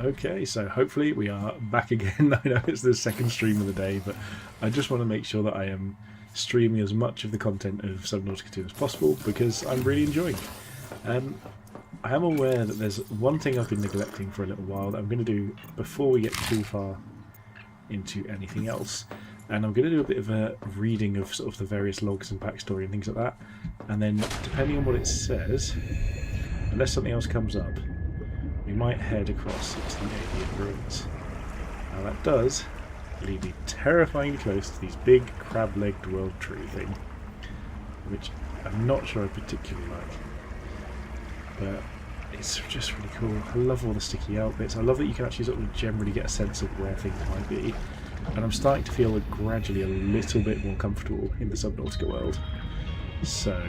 Okay, so hopefully we are back again. I know it's the second stream of the day, but I just want to make sure that I am streaming as much of the content of Subnautica 2 as possible because I'm really enjoying it. I am aware that there's one thing I've been neglecting for a little while that I'm going to do before we get too far into anything else. And I'm going to do a bit of a reading of sort of the various logs and backstory and things like that. And then, depending on what it says, unless something else comes up, we might head across into the alien ruins. Now that does lead me terrifyingly close to these big crab-legged world tree thing, which I'm not sure I particularly like. But it's just really cool. I love all the sticky out bits. I love that you can actually sort of generally get a sense of where things might be. And I'm starting to feel gradually a little bit more comfortable in the Subnautica world. So,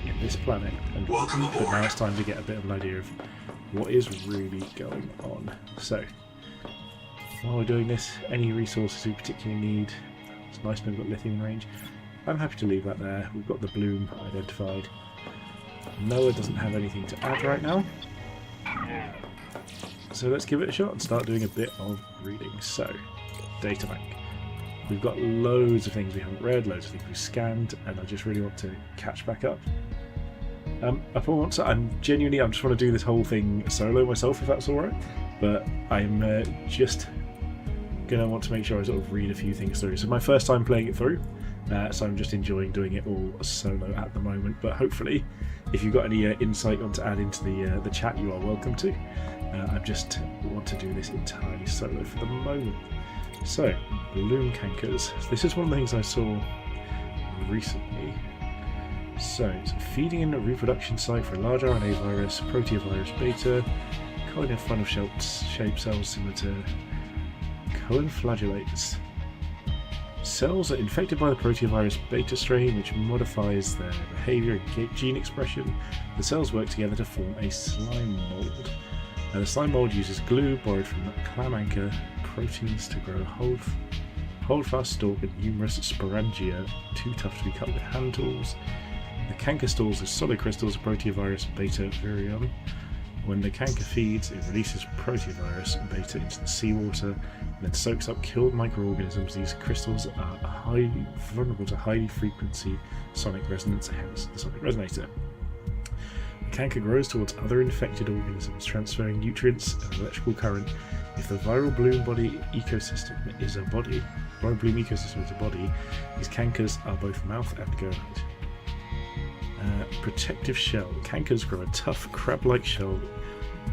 in this planet, but now it's time to get a bit of an idea of what is really going on. So, while we're doing this, any resources we particularly need, it's nice we've got lithium in range. I'm happy to leave that there. We've got the bloom identified. Noah doesn't have anything to add right now. So let's give it a shot and start doing a bit of reading. So, data bank. We've got loads of things we haven't read, loads of things we've scanned, and I just really want to catch back up. I just want to do this whole thing solo myself, if that's alright. But I'm just going to want to make sure I sort of read a few things through. So my first time playing it through, so I'm just enjoying doing it all solo at the moment. But hopefully, if you've got any insight on to add into the chat, you are welcome to. I just want to do this entirely solo for the moment. So, bloom cankers. This is one of the things I saw recently. So, it's feeding in a reproduction site for a large RNA virus, proteovirus beta, kind of funnel-shaped cells similar to colon-flagellates. Cells are infected by the proteovirus beta strain, which modifies their behaviour and gene expression. The cells work together to form a slime mould. The slime mould uses glue borrowed from the clam anchor proteins to grow holdfast stalk and numerous sporangia, too tough to be cut with hand tools. The canker stores are solid crystals of proteovirus beta virion. When the canker feeds, it releases proteovirus beta into the seawater and then soaks up killed microorganisms. These crystals are highly vulnerable to high frequency sonic resonance, hence the sonic resonator. The canker grows towards other infected organisms, transferring nutrients and electrical current. If the viral bloom ecosystem is a body, these cankers are both mouth and gonad. Protective shell. Cankers grow a tough crab-like shell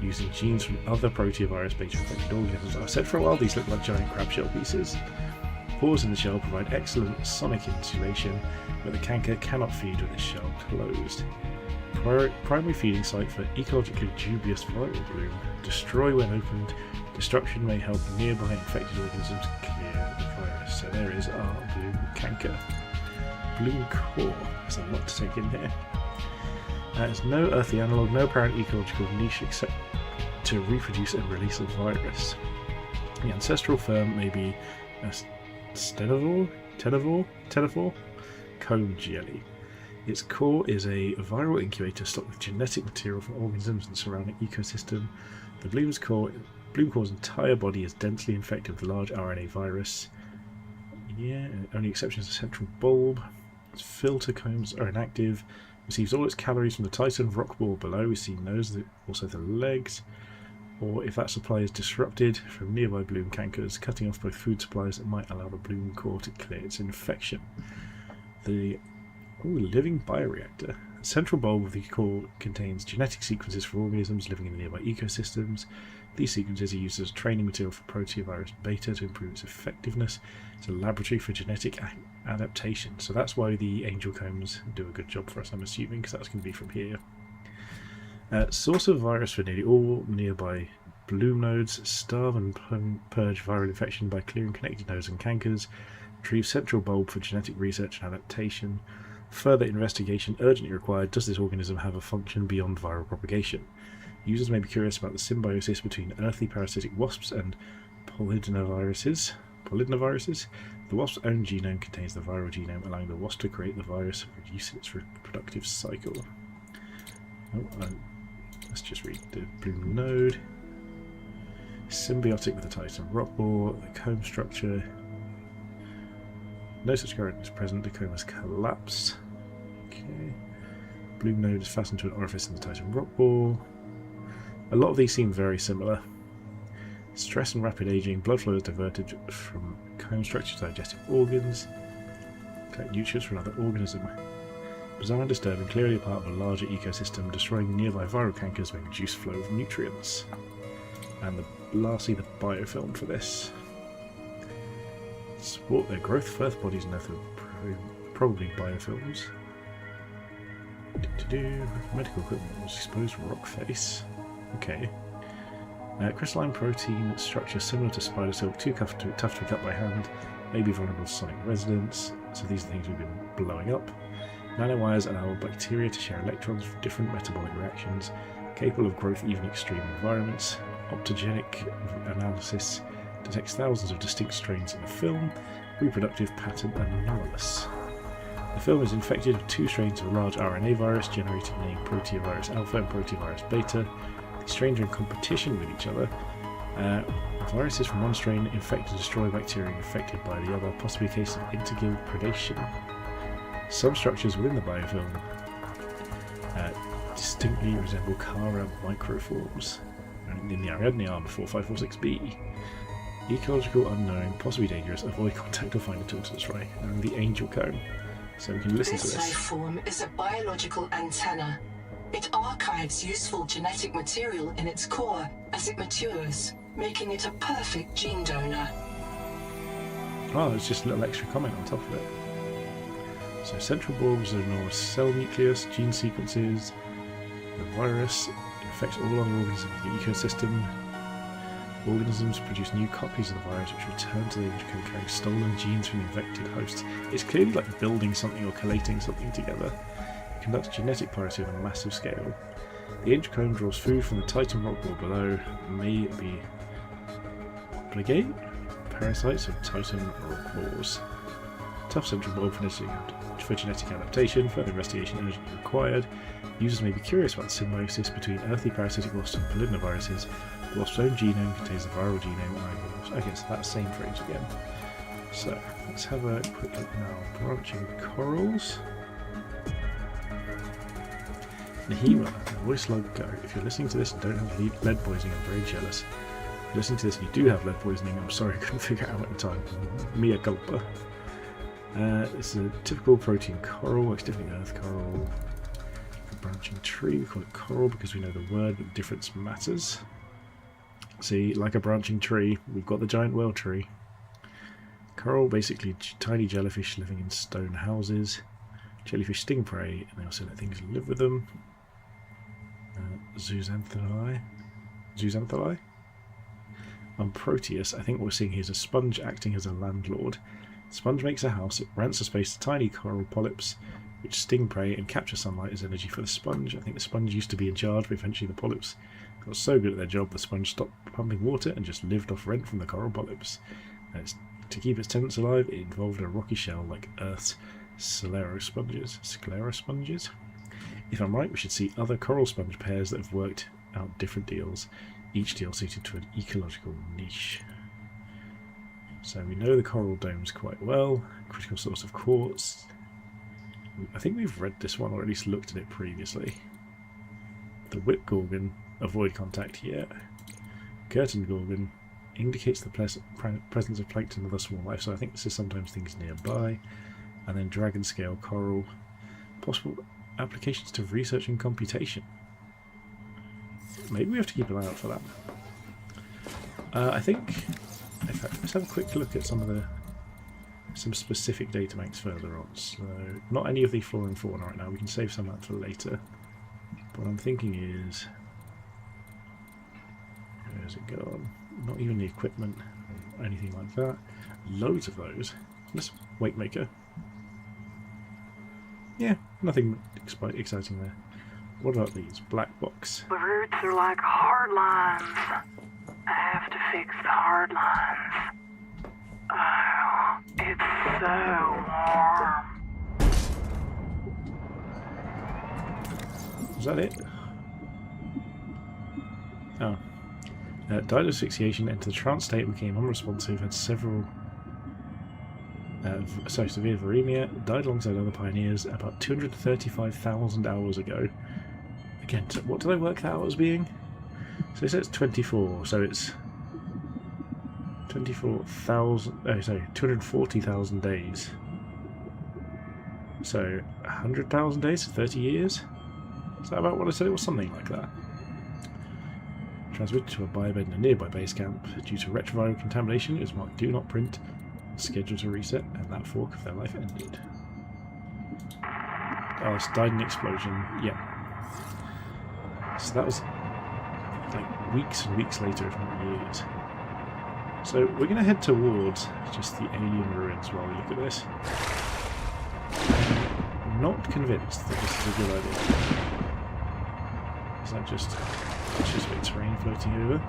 using genes from other proteovirus beta-infected organisms. I've said for a while these look like giant crab shell pieces. Pores in the shell provide excellent sonic insulation, but the canker cannot feed with its shell closed. Primary feeding site for ecologically dubious viral bloom. Destroy when opened. Destruction may help nearby infected organisms clear the virus. So there is our bloom canker. Bloom core. There's a lot to take in here. There's no earthly analogue, no apparent ecological niche except to reproduce and release a virus. The ancestral form may be a tenivore, comb jelly. Its core is a viral incubator stocked with genetic material from organisms and surrounding ecosystem. The bloom core's entire body is densely infected with a large RNA virus. Yeah, only exception is the central bulb. Its filter combs are inactive. Receives all its calories from the Titan rock ball below. We see nose, also the legs. Or if that supply is disrupted from nearby bloom cankers, cutting off both food supplies that might allow the bloom core to clear its infection. The living bioreactor. The central bulb of the core contains genetic sequences for organisms living in nearby ecosystems. These sequences are used as training material for proteovirus beta to improve its effectiveness. It's a laboratory for genetic adaptation. So that's why the angel combs do a good job for us, I'm assuming, because that's going to be from here. Source of virus for nearly all nearby bloom nodes. Starve and purge viral infection by clearing connected nodes and cankers. Retrieve central bulb for genetic research and adaptation. Further investigation urgently required. Does this organism have a function beyond viral propagation? Users may be curious about the symbiosis between earthly parasitic wasps and polydnaviruses. The wasp's own genome contains the viral genome, allowing the wasp to create the virus and reduce its reproductive cycle. Let's just read the bloom node. Symbiotic with the Titan rock bore. The comb structure. No such current is present. The comb has collapsed. Okay. Bloom node is fastened to an orifice in the Titan rock bore. A lot of these seem very similar. Stress and rapid aging. Blood flow is diverted from comb structure to digestive organs. Collect nutrients from another organism. Bizarre and disturbing, clearly a part of a larger ecosystem, destroying nearby viral cankers may reduce flow of nutrients. And lastly, the biofilm for this. Support their growth, first bodies and earth are probably biofilms. Medical equipment was exposed rock face. Okay. Crystalline protein structure similar to spider silk, too tough to be cut by hand, may be vulnerable to sonic resonance. So these are things we've been blowing up. Nanowires allow bacteria to share electrons for different metabolic reactions, capable of growth even in extreme environments. Optogenic analysis detects thousands of distinct strains in the film, reproductive pattern anomalous. The film is infected with 2 strains of a large RNA virus generated named Proteovirus Alpha and Proteovirus Beta. These strains are in competition with each other. Viruses from one strain infect and destroy bacteria infected by the other, possibly a case of intergill predation. Some structures within the biofilm distinctly resemble Kara microforms in the Ariadne armor 4546b. Ecological unknown, possibly dangerous, avoid contact or find a tool to destroy. And the angel cone. So we can listen to this. This life form is a biological antenna. It archives useful genetic material in its core as it matures, making it a perfect gene donor. Oh, there's just a little extra comment on top of it. So central Borg's a cell nucleus, gene sequences, the virus infects all other organisms in the ecosystem. Organisms produce new copies of the virus which return to the angel cone carrying stolen genes from the infected host. It's clearly like building something or collating something together. It conducts genetic piracy on a massive scale. The angel cone draws food from the Titan rock ball below. May be obligate parasites of Titan rock balls. Tough central Borg for genetic adaptation. Further investigation urgently required. Users may be curious about the symbiosis between earthly parasitic wasps and polydnaviruses. The wasp's own genome contains the viral genome and eyeballs. Okay, so that same phrase again. So, let's have a quick look now. Branching corals. Nahima, voice log go. If you're listening to this and don't have lead poisoning, I'm very jealous. If you're listening to this and you do have lead poisoning, I'm sorry I couldn't figure it out at the time. Mea culpa. It's a typical protein coral, works differently than earth coral. A branching tree, we call it coral because we know the word, but the difference matters. See, like a branching tree, we've got the giant whale tree. Coral, basically tiny jellyfish living in stone houses. Jellyfish sting prey, and they also let things live with them. Zooxanthellae. On Proteus, I think what we're seeing here is a sponge acting as a landlord. The sponge makes a house, it rents a space to tiny coral polyps, which sting prey and capture sunlight as energy for the sponge. I think the sponge used to be in charge, but eventually the polyps got so good at their job the sponge stopped pumping water and just lived off rent from the coral polyps. To keep its tenants alive, it involved a rocky shell like Earth's sclerosponges. If I'm right, we should see other coral sponge pairs that have worked out different deals, each deal suited to an ecological niche. So we know the coral domes quite well. Critical source of quartz. I think we've read this one, or at least looked at it previously. The whip gorgon, avoid contact here. Curtain gorgon indicates the presence of plankton and other small life, so I think this is sometimes things nearby. And then dragon scale coral. Possible applications to research and computation. Maybe we have to keep an eye out for that. I think, in fact, let's have a quick look at some specific data banks further on. So, not any of the flora and fauna right now. We can save some of that for later. But what I'm thinking is, where's it gone? Not even the equipment or anything like that. Loads of those. Let's weight maker. Yeah, nothing exciting there. What about these? Black box. The roots are like hard lines. I have to fix the hard lines. Oh, it's so warm. Is that it? Oh. Died of asphyxiation, entered the trance state, became unresponsive, had several severe viremia, died alongside other pioneers about 235,000 hours ago. Again, what do they work that out as being? So it says 24, so it's 24,000, oh sorry, 240,000 days. So 100,000 days, 30 years? Is that about what I said? It was something like that. Transmitted to a biobed in a nearby base camp. Due to retroviral contamination, it was marked do not print, scheduled to reset, and that fork of their life ended. Oh, it's died in an explosion. Yeah. So that was like weeks and weeks later, if not years. So we're going to head towards just the alien ruins while we look at this. I'm not convinced that this is a good idea. Is that just... it's just a bit of terrain floating over.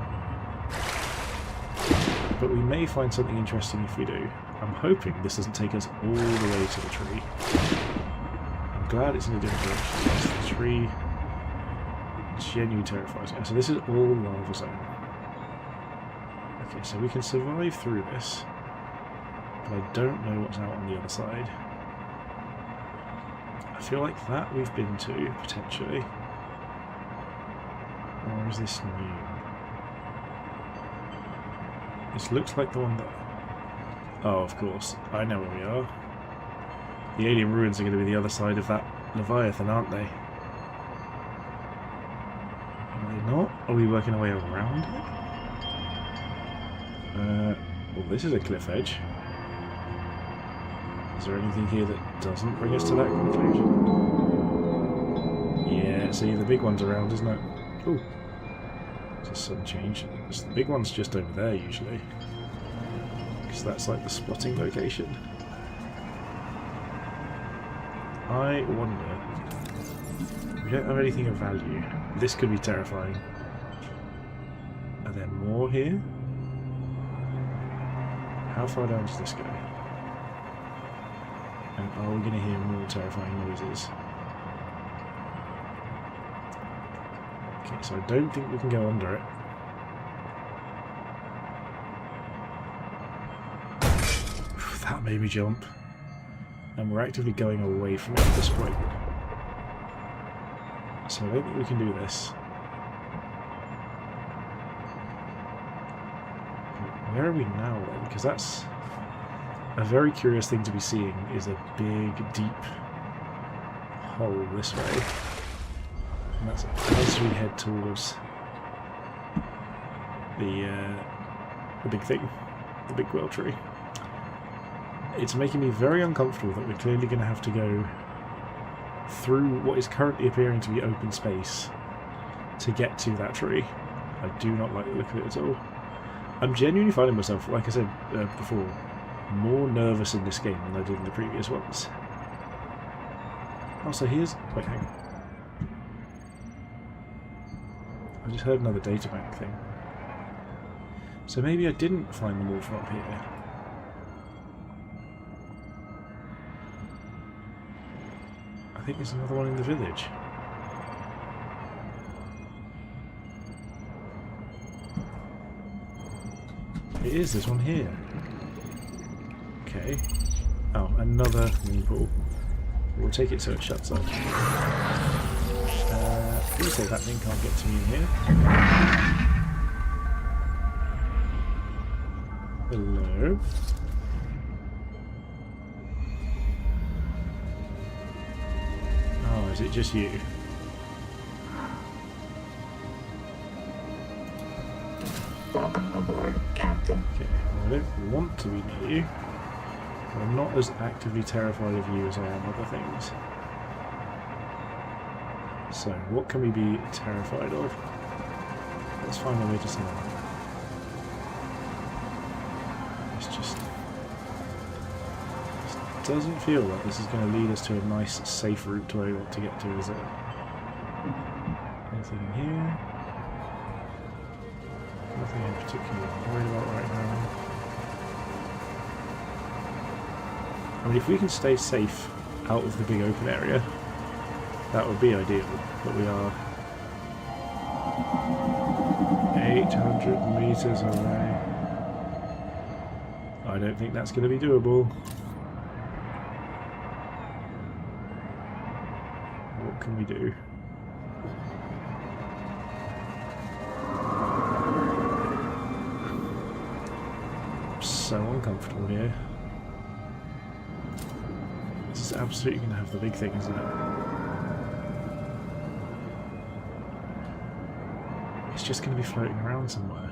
But we may find something interesting if we do. I'm hoping this doesn't take us all the way to the tree. I'm glad it's in a different direction. The tree genuinely terrifies me. So this is all lava zone. Okay, so we can survive through this. But I don't know what's out on the other side. I feel like that we've been to, potentially. Or is this new? This looks like the one that... oh, of course. I know where we are. The alien ruins are going to be the other side of that Leviathan, aren't they? Are they not? Are we working our way around it? Well, this is a cliff edge. Is there anything here that doesn't bring us to that conclusion? Yeah, see, the big one's around, isn't it? Ooh. There's a sun change. The big one's just over there, usually. Because that's like the spotting location. I wonder... we don't have anything of value. This could be terrifying. Are there more here? How far down does this go? And are we going to hear more terrifying noises? Okay, so I don't think we can go under it. That made me jump. And we're actively going away from it at this point. So I don't think we can do this. Where are we now then? Because that's a very curious thing to be seeing, is a big, deep hole this way. And that's as we head towards the big thing, the big world tree. It's making me very uncomfortable that we're clearly going to have to go through what is currently appearing to be open space to get to that tree. I do not like the look of it at all. I'm genuinely finding myself, like I said before, more nervous in this game than I did in the previous ones. Also, here's... wait, hang on. I just heard another databank thing. So maybe I didn't find them all from up here. I think there's another one in the village. It is, there's one here. Okay. Oh, another moon pool. We'll take it so it shuts up. Please say that thing can't get to me in here. Hello? Oh, is it just you? Welcome aboard, Captain. Okay, well, I don't want to be near you. But I'm not as actively terrified of you as I am other things. So, what can we be terrified of? Let's find a way to someone. It's just... it doesn't feel like this is going to lead us to a nice, safe route to where we want to get to, is it? Anything in here? Nothing in particular I'm worried about right now. I mean, if we can stay safe out of the big open area, that would be ideal, but we are 800 meters away. I don't think that's going to be doable. What can we do? I'm so uncomfortable here. This is absolutely going to have the big thing, isn't it? It's just going to be floating around somewhere.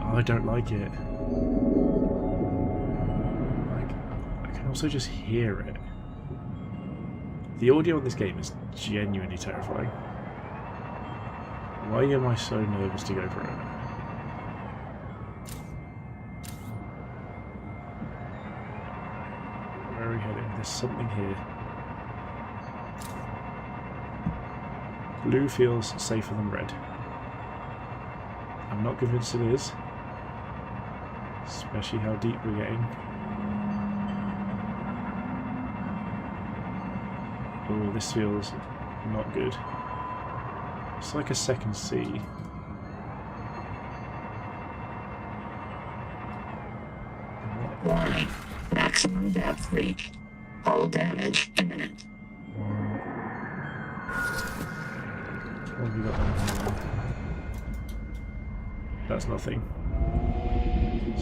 Oh, I don't like it. I can also just hear it. The audio on this game is genuinely terrifying. Why am I so nervous to go for it? Where are we heading? There's something here. Blue feels safer than red. I'm not convinced it is. Especially how deep we're getting. Oh, this feels not good. It's like a second sea. Warning. Maximum depth reached. Hull damage imminent. What have we got on here? That's nothing.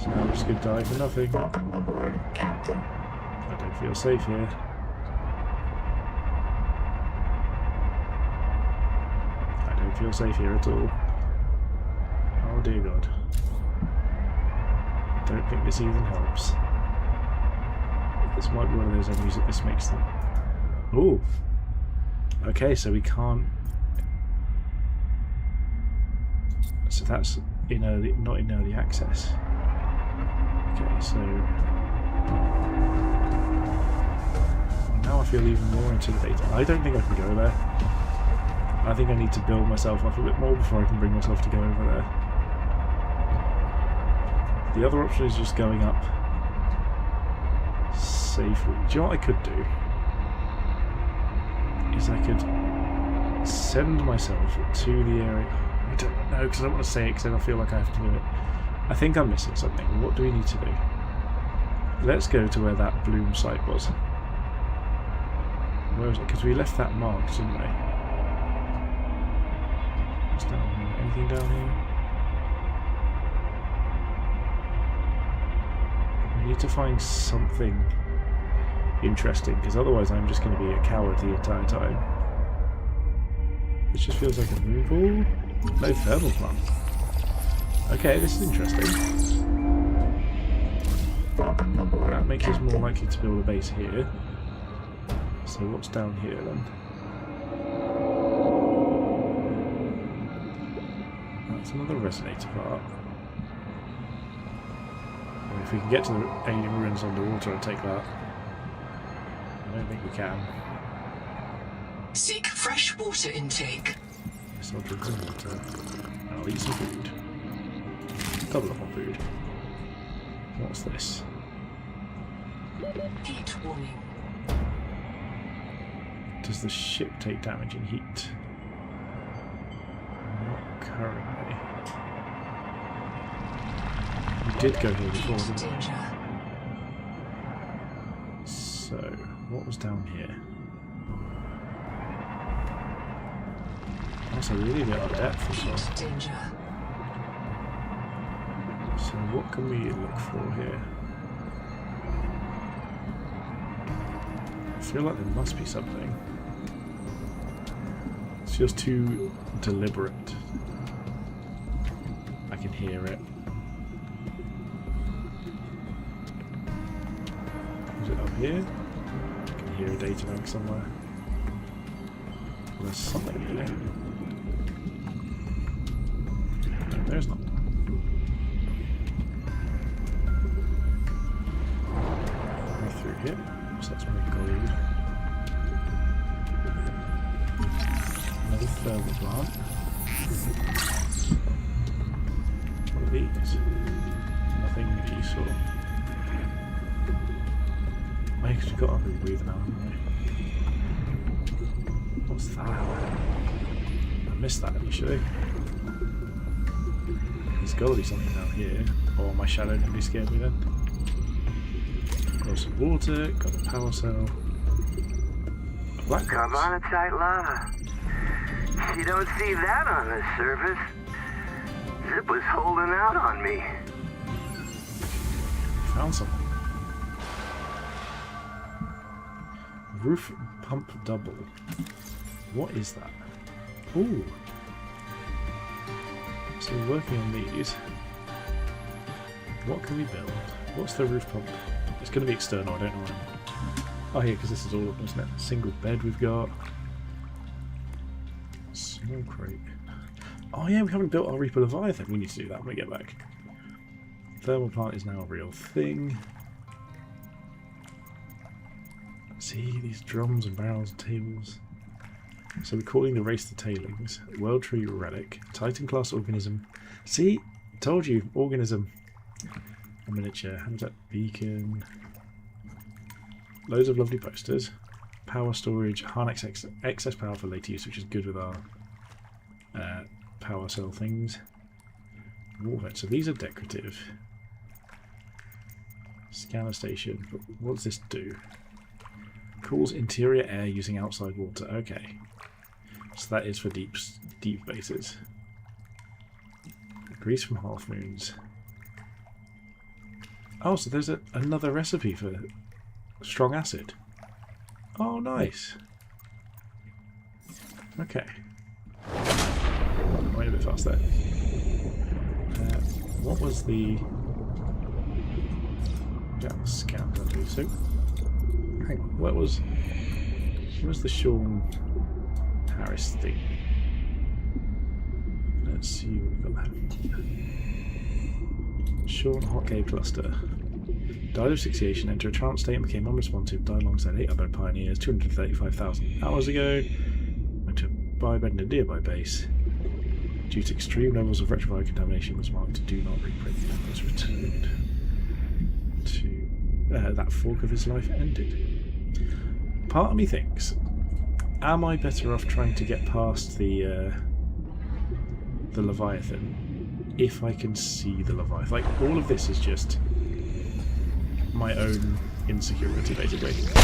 So now we're just going to die for nothing. Welcome aboard, Captain. I don't feel safe here. I don't feel safe here at all. Oh dear God. Don't think this even helps. This might be one of those enemies that this makes them. Ooh. Okay, so we can't. So that's in early, not in early access. Okay, so now I feel even more intimidated. I don't think I can go there. I think I need to build myself up a bit more before I can bring myself to go over there. The other option is just going up safely. Do you know what I could do? Is I could send myself to the area. I don't know, because I don't want to say it because then I feel like I have to do it. I think I'm missing something. What do we need to do? Let's go to where that bloom site was. Where was it? Because we left that marked, didn't we? What's down here? Anything down here? We need to find something interesting, because otherwise I'm just going to be a coward the entire time. This just feels like a moon ball. No thermal plant. Okay, this is interesting. Welcome aboard, That makes us Captain. more likely to build a base here. So what's down here then? That's another resonator part. Well, if we can get to the alien ruins underwater and take that. I don't think we can. Seek fresh water intake. Yes, I'll drink some water. And I'll eat some food. Double up on food. What's this? Heat warning. Does the ship take damage in heat? Not currently. We did go here before, Heat didn't we? danger. So, what was down here? Also, we really get our depth as well. Heat danger. So, what can we look for here? I feel like there must be something. It's just too deliberate. I can hear it. Is it up here? I can hear a data bank somewhere. Well, there's something here. No, there's not. Go through here. So that's more gold. Another thermal plant. What are these? Nothing useful. I think we've got to rebreathe now, haven't we? What's that? I missed that initially. There's got to be something down here. Or my shadow can be scared me then. Got some water, got a power cell. A black box. Carbonatite lava. You don't see that on the surface. Zip was holding out on me. Found something. Roof pump double. What is that? Ooh. So we're working on these. What can we build? What's the roof pump? It's going to be external, I don't know why. Oh, here, because this is all of them, isn't it? Single bed we've got. Small crate. Oh yeah, we haven't built our Reaper Leviathan. We need to do that when we get back. Thermal plant is now a real thing. See, these drums and barrels and tables. So we're calling the race the tailings. World Tree Relic. Titan class organism. See? Told you. Organism. A miniature. Habitat beacon. Loads of lovely posters. Power storage. Harness excess power for later use, which is good with our power cell things. Warhead. So these are decorative. Scanner station. But what does this do? Cools interior air using outside water. Okay. So that is for deep bases. Grease from half moons. Oh, so there's another recipe for strong acid. Oh, nice. Okay. Wait a bit fast there. What was the... Yeah, scan that do so. Hang on, what was the Sean Harris thing? Let's see what we've got there. Sean Hotkey Cluster. Died of asphyxiation, entered a trance state and became unresponsive, died alongside 8 other pioneers 235,000 hours ago. Went to Biobed in a nearby base. Due to extreme levels of retroviral contamination, was marked to do not reprint and was returned to that fork of his life ended. Part of me thinks, am I better off trying to get past the Leviathan if I can see the Leviathan? Like, all of this is just my own insecurity, basically. Just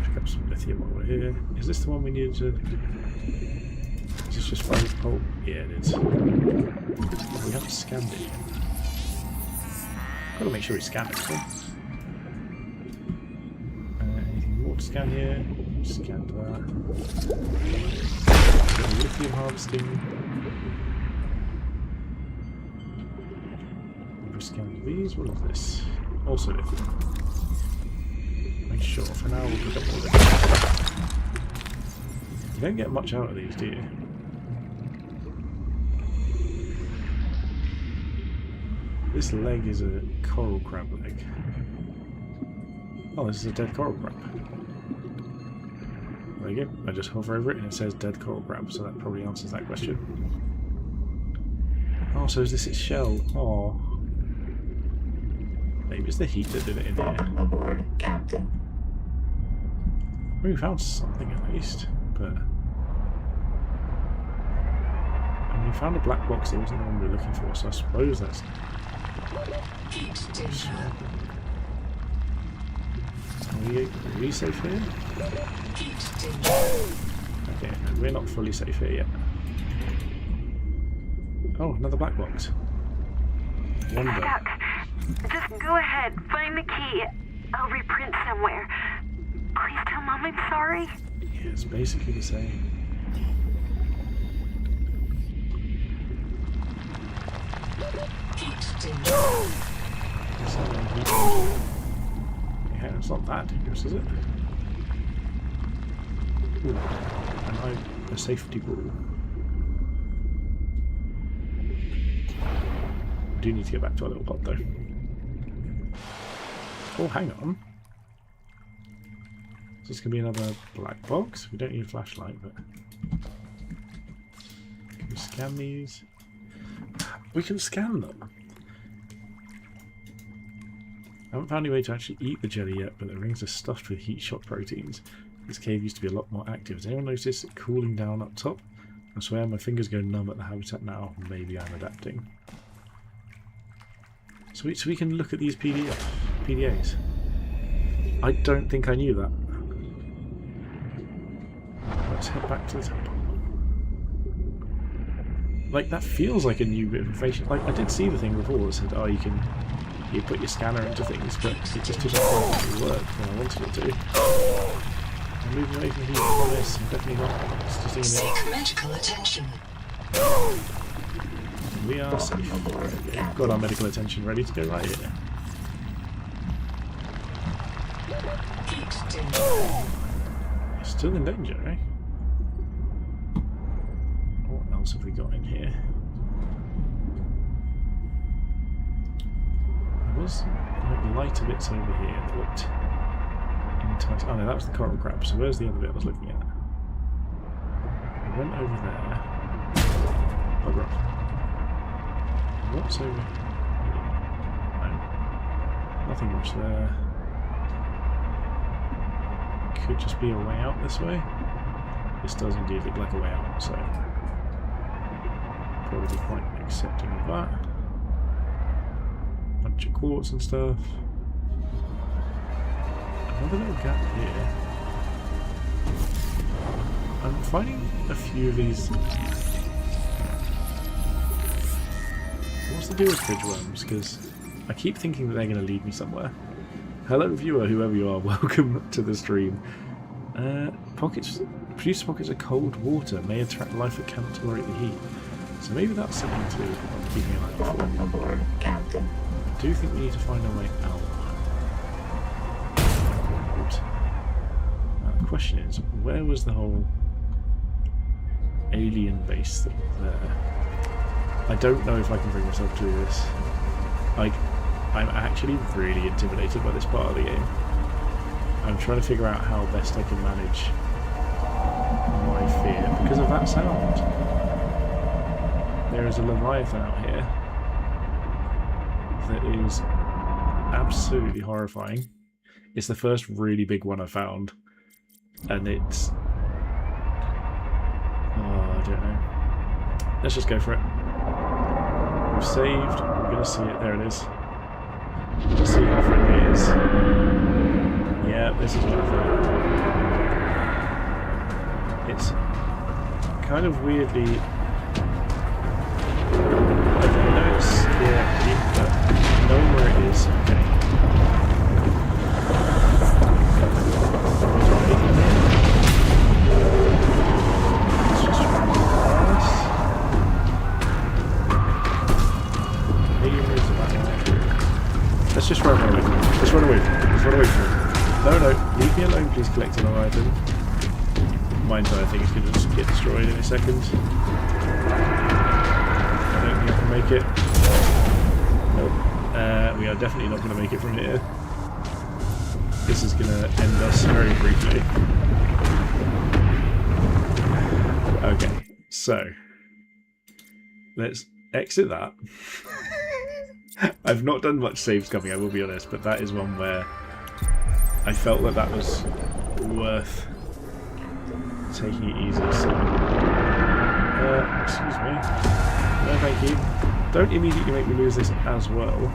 pick up some lithium while we're here. Is this the one we needed to... Is this just 5 pole? Yeah, it is. We haven't scanned it yet. Gotta make sure we scan it. Anything more to scan here? Scanned that. Lithium harvesting. We scanned these. What is this? Also lithium. Make sure for now we'll pick up all this. You don't get much out of these, do you? This leg is a coral crab leg. Oh, this is a dead coral crab. There you go. I just hover over it and it says dead coral crab, so that probably answers that question. Oh, so is this its shell? Oh. Maybe it's the heat that did it in here. Welcome aboard, Captain. We found something at least, but... And we found a black box that wasn't the one we were looking for, so I suppose that's... Heat danger. Are we safe here? Heat danger. Okay, we're not fully safe here yet. Oh, another black box. Wonder. Stuck. Just go ahead, find the key. I'll reprint somewhere. Please tell Mom I'm sorry. Yeah, it's basically the same. Heat danger. Yeah, it's not that dangerous, is it? Ooh, and a safety rule. We do need to get back to our little pod though. Oh, hang on. Is this going to be another black box? We don't need a flashlight, but... Can we scan these? We can scan them. I haven't found any way to actually eat the jelly yet, but the rings are stuffed with heat shock proteins. This cave used to be a lot more active. Has anyone noticed it cooling down up top? I swear my fingers go numb at the habitat now. Maybe I'm adapting. So we can look at these PDAs. I don't think I knew that. Let's head back to the temple. Like, that feels like a new bit of information. Like, I did see the thing before that said, oh, you put your scanner into things, but it just doesn't quite work when I wanted it to. I'm moving away from here, I promise. I'm definitely not sitting in Seek medical attention. it. We are safe. We've got our medical attention ready to go right here. Heat dim. Still in danger, eh? What else have we got in here? There was like lighter bits over here that looked enticing. Oh no, that was the coral crab. So where's the other bit I was looking at? I went over there. Bugger off. What's over here? No. Nothing much there. Could just be a way out this way. This does indeed look like a way out, so probably quite accepting of that. Bunch of quartz and stuff. Another little gap here. I'm finding a few of these. What's the deal with fridge worms? Because I keep thinking that they're going to lead me somewhere. Hello viewer, whoever you are, welcome to the stream. Produce pockets of cold water may attract life that cannot tolerate the heat. So maybe that's something to keep an eye out for. Aboard, Captain. I do think we need to find our way out. Now the question is, where was the whole alien base thing there? I don't know if I can bring myself to do this. I'm actually really intimidated by this part of the game. I'm trying to figure out how best I can manage my fear because of that sound. There is a Leviathan out here that is absolutely horrifying. It's the first really big one I found, and it's... oh, I don't know. Let's just go for it. We've saved, we're going to see it, there it is. Let's see how friendly it is. Yeah, this is what I thought. It's kind of weirdly... I know it's scary, but knowing where it is, okay. Let's just run past. Maybe where's the back way? Let's just run away from it. Let's run away from it. Let's run away from it. No, leave me alone, please, collecting our item. My entire thing is going to just get destroyed in a second. I don't think I can make it. Nope. We are definitely not going to make it from here. This is going to end us very briefly. Okay, so let's exit that. I've not done much saves coming, I will be honest, but that is one where I felt that that was worth taking it easy. So, excuse me. No, thank you. Don't immediately make me lose this as well.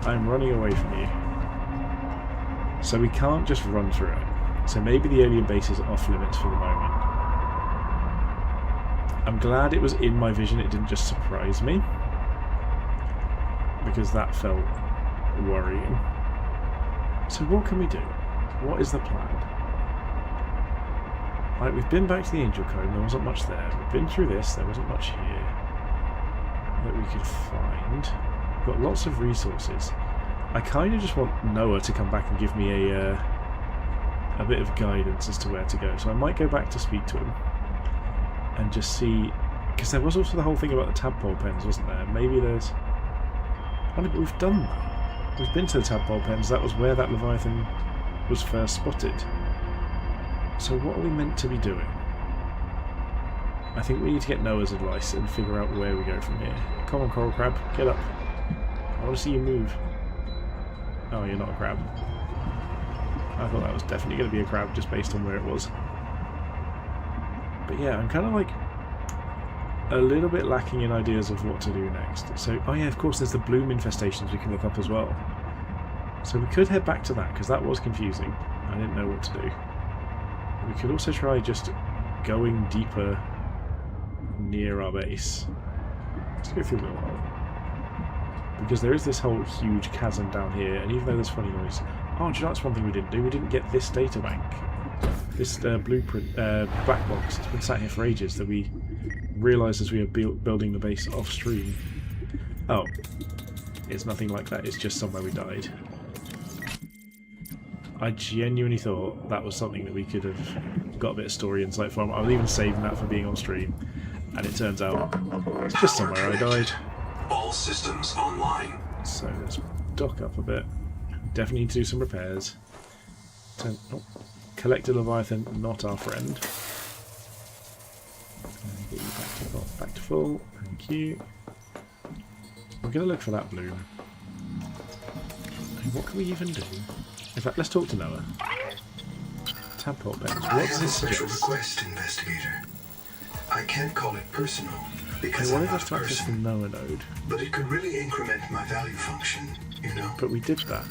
I'm running away from you. So we can't just run through it. So maybe the alien base is off limits for the moment. I'm glad it was in my vision, it didn't just surprise me. Because that felt worrying. So what can we do? What is the plan? Right, we've been back to the Angel Cone, there wasn't much there. We've been through this, there wasn't much here that we could find. We've got lots of resources. I kind of just want Noah to come back and give me a bit of guidance as to where to go. So I might go back to speak to him and just see, because there was also the whole thing about the tadpole pens, wasn't there? Maybe there's... oh, but we've done that. We've been to the tadpole pens, that was where that Leviathan was first spotted. So what are we meant to be doing? I think we need to get Noah's advice and figure out where we go from here. Come on, coral crab, get up. I want to see you move. Oh, you're not a crab. I thought that was definitely going to be a crab just based on where it was. But yeah, I'm kind of like a little bit lacking in ideas of what to do next. So, oh yeah, of course, there's the bloom infestations we can look up as well. So we could head back to that, because that was confusing. I didn't know what to do. We could also try just going deeper near our base. Let's go through a little while. Because there is this whole huge chasm down here, and even though there's funny noise... Oh, do you know that's one thing we didn't do? We didn't get this data bank. This blueprint, black box. It's been sat here for ages that we realised as we were building the base off stream. Oh. It's nothing like that. It's just somewhere we died. I genuinely thought that was something that we could have got a bit of story insight from. I was even saving that for being on stream, and it turns out it's just somewhere I died. All systems online. So let's dock up a bit. Definitely need to do some repairs. Collected Leviathan, not our friend. Get you back to full. Thank you. We're going to look for that bloom. And what can we even do? In fact, let's talk to Noah. Tadpole Bends. I What's have a this special suggest? request, Investigator. I can't call it personal I because I'm wanted not us a to access the person, Noah node, but it could really increment my value function, you know. but we did that.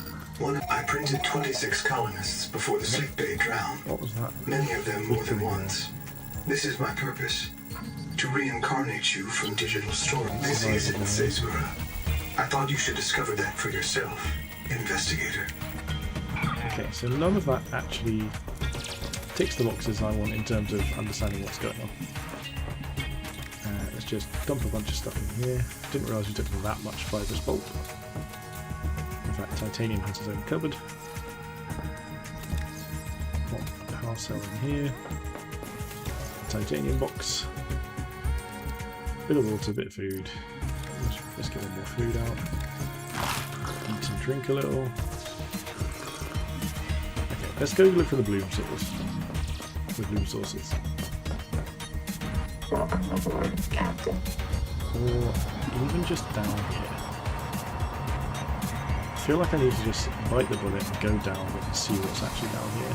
I printed 26 colonists before the sleep bay drowned. What was that? Many of them more than once. This is my purpose. To reincarnate you from digital storage. This isn't Caesura. I thought you should discover that for yourself, Investigator. Okay, so none of that actually ticks the boxes I want in terms of understanding what's going on. Let's just dump a bunch of stuff in here. Didn't realise we took that much fibrous bolt. In fact, titanium has its own cupboard. Pop a power cell in here. Titanium box. Bit of water, bit of food. Let's get a more food out. Eat and drink a little. Okay, let's go look for the bloom source. The bloom sources. Welcome aboard, Captain. Or even just down here. I feel like I need to just bite the bullet and go down and see what's actually down here.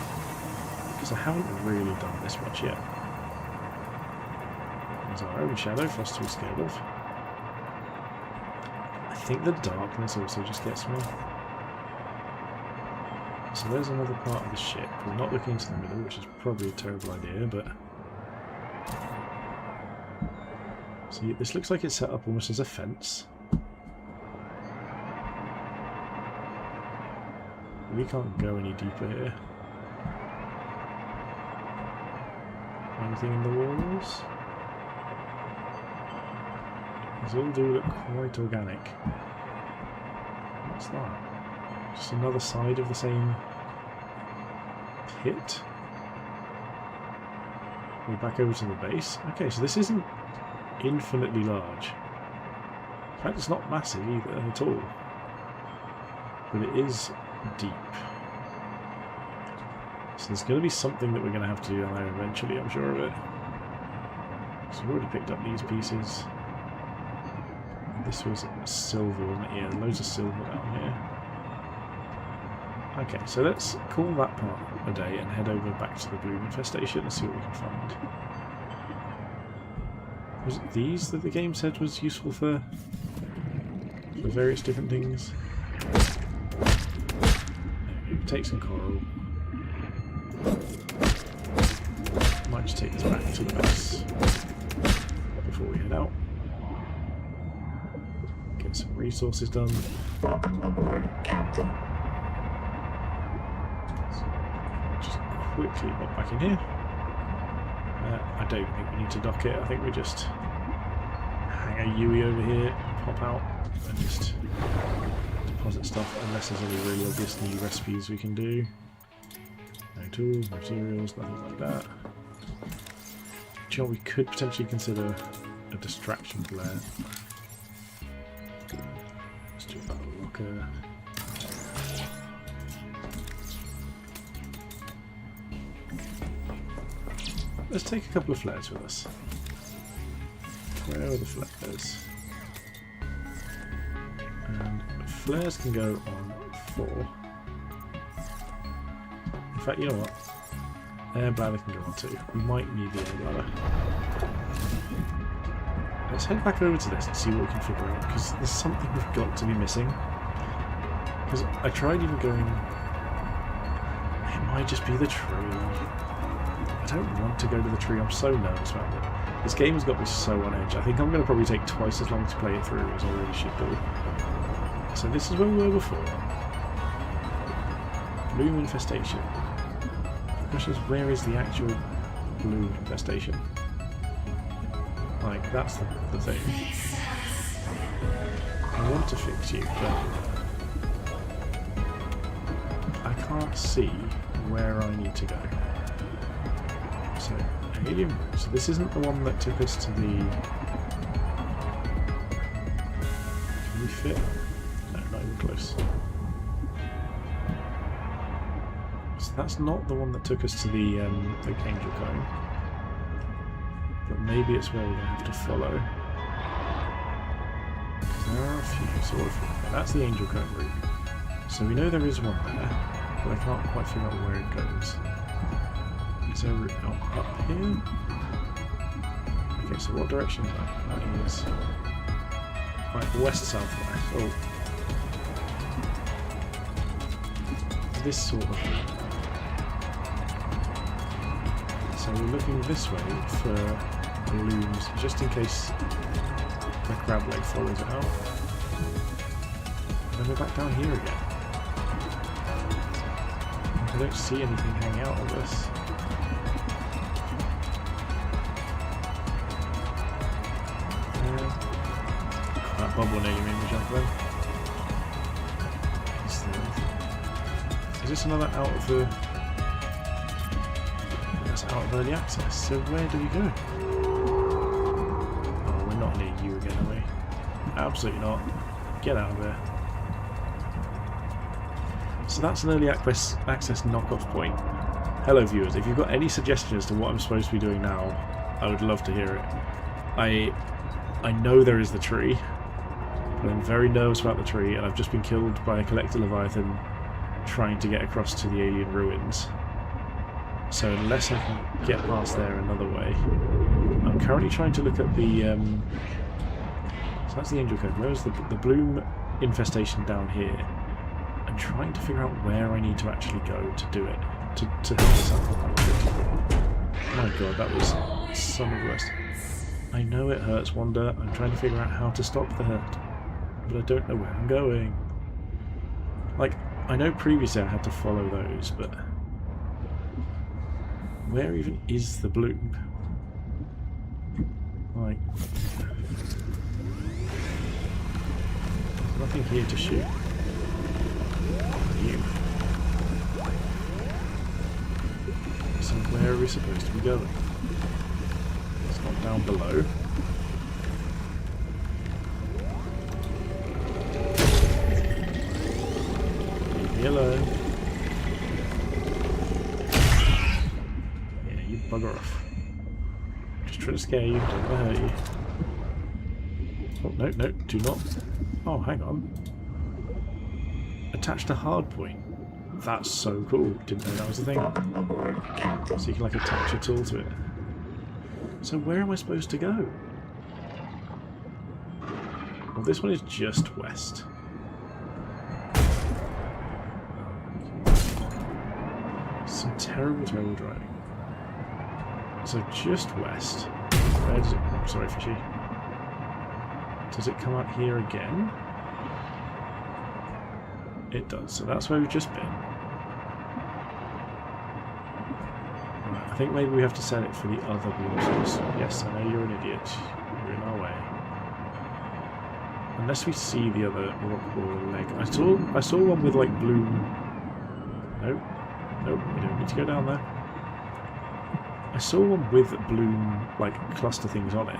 Because I haven't really done this much yet. There's our own shadow for us to be scared of. I think the darkness also just gets me. So there's another part of the ship. We're not looking into the middle, which is probably a terrible idea, but... See, this looks like it's set up almost as a fence. We can't go any deeper here. Anything in the walls? These all do look quite organic. What's that? Just another side of the same pit? We're back over to the base. Okay, so this isn't infinitely large. In fact, it's not massive either at all. But it is deep. So there's going to be something that we're going to have to do down there eventually, I'm sure of it. So we've already picked up these pieces. This was silver, wasn't it? Yeah, loads of silver down here. Okay, so let's call that part a day and head over back to the bloom infestation and see what we can find. Was it these that the game said was useful for various different things? Take some coral. Might just take this back to the base before we head out. Get some resources done. Welcome aboard, Captain. Just quickly pop back in here. I don't think we need to dock it. I think we just hang a Yui over here, pop out, and just deposit stuff, unless there's any really obvious new recipes we can do. No tools, no materials, nothing like that. Do you know, we could potentially consider a distraction flare. Let's do about a locker. Let's take a couple of flares with us. Where are the flares? And flares can go on 4. In fact, you know what? Air bladder can go on 2. We might need the air bladder. let's head back over to this and see what we can figure out, because there's something we've got to be missing. Because I tried even going... It might just be the tree. I don't want to go to the tree, I'm so nervous about it. This game has got me so on edge. I think I'm going to probably take twice as long to play it through as I really should do. So this is where we were before. Bloom infestation. The question is, where is the actual bloom infestation? Like, that's the thing. I want to fix you, but I can't see where I need to go. So, alien room. So this isn't the one that took us to the... Can we fit? No, not even close. So that's not the one that took us to the Angel Cone. But maybe it's where we're going to have to follow. There are a few, so what if we... That's the Angel Cone route. So we know there is one there, but I can't quite figure out where it goes. Is there a route out up here? Okay, so what direction is that? That is... Right, west-southwest. Oh. This sort of route. So we're looking this way for balloons, just in case the crab leg follows it out. And then we're back down here again. I don't see anything hanging out of this. That bubble nearly made me jump then. Is this another out of the... That's out of early access, so where do we go? Oh, we're not near you again, are we? Absolutely not. Get out of there. So that's an early access knockoff point. Hello viewers, if you've got any suggestions as to what I'm supposed to be doing now, I would love to hear it. I know there is the tree, but I'm very nervous about the tree, and I've just been killed by a collector leviathan trying to get across to the alien ruins. So unless I can get past there another way, I'm currently trying to look at the... so that's the Angel Cone. Where's the bloom infestation down here? I'm trying to figure out where I need to actually go to do it, to hit this up. My god, that was some of the worst. I know it hurts, Wanda. I'm trying to figure out how to stop the hurt, but I don't know where I'm going. Like, I know previously I had to follow those, but where even is the bloom? Like, there's nothing here to shoot. You. So where are we supposed to be going? It's not down below. Leave me alone. Yeah, you bugger off. Just trying to scare you, don't want to hurt you. Oh, no, no, do not. Oh, hang on. Attached a hard point. That's so cool. Didn't know that was a thing. So you can like attach a tool to it. So where am I supposed to go? Well, this one is just west. Some terrible, terrible driving. So just west. Where does it... Oh, sorry, fishy. Does it come out here again? It does. So that's where we've just been. Right, I think maybe we have to set it for the other bloom source. Yes, I know you're an idiot. You're in our way. Unless we see the other rock wall leg. I saw one with like bloom. Nope. Nope, we don't need to go down there. I saw one with bloom like cluster things on it,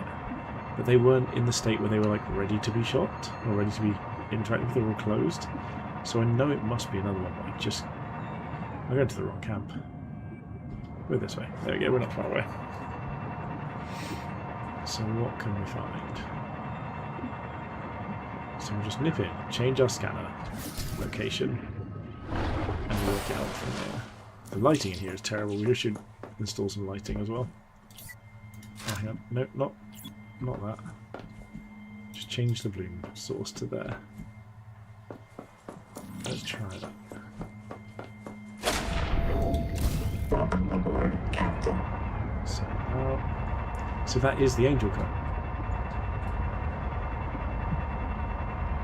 but they weren't in the state where they were like ready to be shot or ready to be interacted with. They were all closed. So I know it must be another one. Like just, I'm going to the wrong camp. We're this way. There we go. We're not far away. So what can we find? So we'll just nip in, change our scanner location, and work it out from there. The lighting in here is terrible. We should install some lighting as well. Oh, hang on. No, not that. Just change the bloom source to there. Let's try that. Welcome aboard, Captain. So that is the angel cut.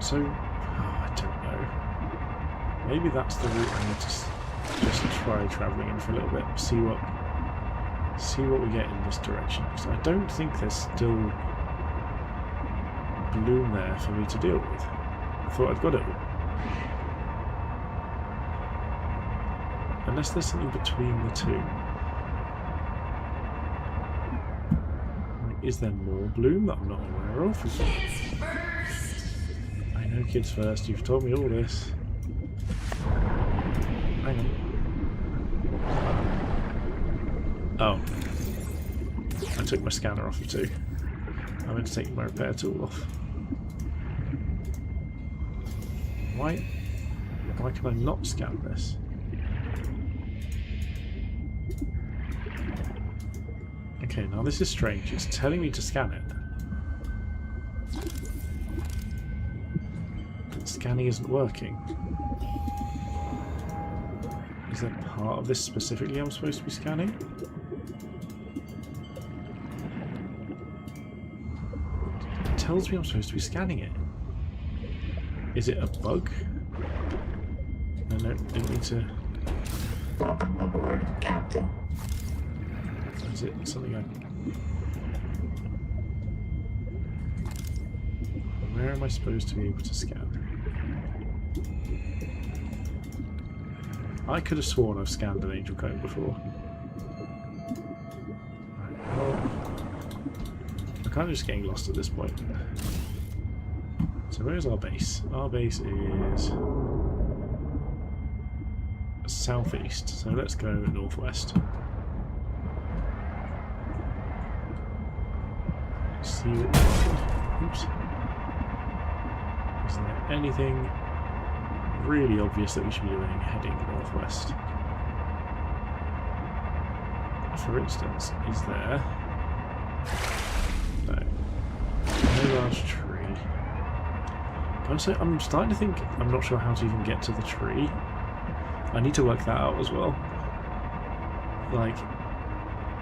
So, I don't know. Maybe that's the route I need to just try travelling in for a little bit. See what we get in this direction. Because I don't think there's still bloom there for me to deal with. I thought I'd got it. Unless there's something between the two. Is there more bloom that I'm not aware of? Kids first. I know kids first. You've told me all this. Hang on. Oh. I took my scanner off of too. I'm going to take my repair tool off. Why can I not scan this? Okay, now this is strange. It's telling me to scan it. But scanning isn't working. Is that part of this specifically I'm supposed to be scanning? It tells me I'm supposed to be scanning it. Is it a bug? No, didn't need to... Welcome aboard, Captain. Is it something I... Where am I supposed to be able to scan? I could have sworn I've scanned an angel code before. Right, well, I'm kind of just getting lost at this point. So where's our base? Our base is southeast, so let's go northwest. See what we find. Oops. Is there anything really obvious that we should be doing heading northwest? For instance, is there... No large tree. Also, I'm starting to think I'm not sure how to even get to the tree. I need to work that out as well. Like,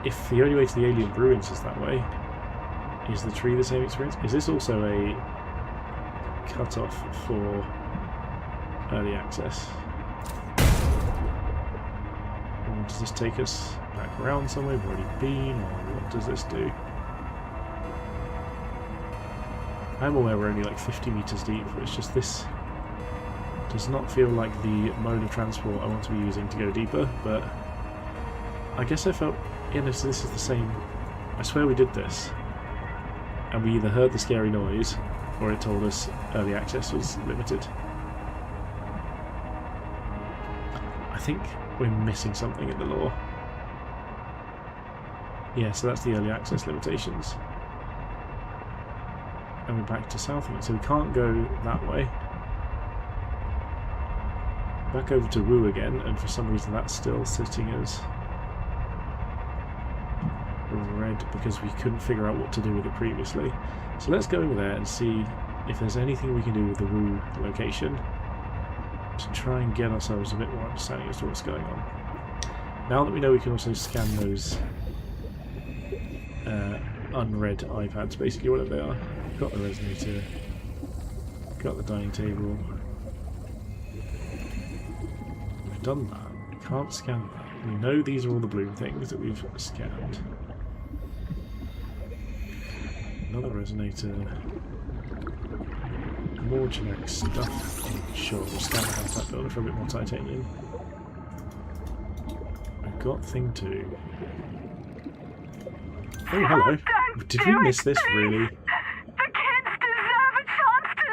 if the only way to the alien ruins is that way, is the tree the same experience? Is this also a cut-off for early access? Or does this take us back around somewhere we've already been, or what does this do? I'm aware we're only like 50 meters deep, but it's just this does not feel like the mode of transport I want to be using to go deeper, but I guess I felt, yeah, no, so this is the same. I swear we did this. And we either heard the scary noise, or it told us early access was limited. I think we're missing something in the lore. Yeah, so that's the early access limitations. And we're back to south again, so we can't go that way. Back over to Wu again, and for some reason that's still sitting as red because we couldn't figure out what to do with it previously. So let's go over there and see if there's anything we can do with the Wu location to try and get ourselves a bit more understanding as to what's going on. Now that we know we can also scan those unread iPads, basically whatever they are. Got the resonator, got the dining table. We've done that. We can't scan that. We know these are all the bloom things that we've scanned. Another resonator. More generic stuff. Sure, we'll scan the habitat builder for a bit more titanium. We've got thing 2. Oh, hello. Did we miss this, really? The kids deserve a chance to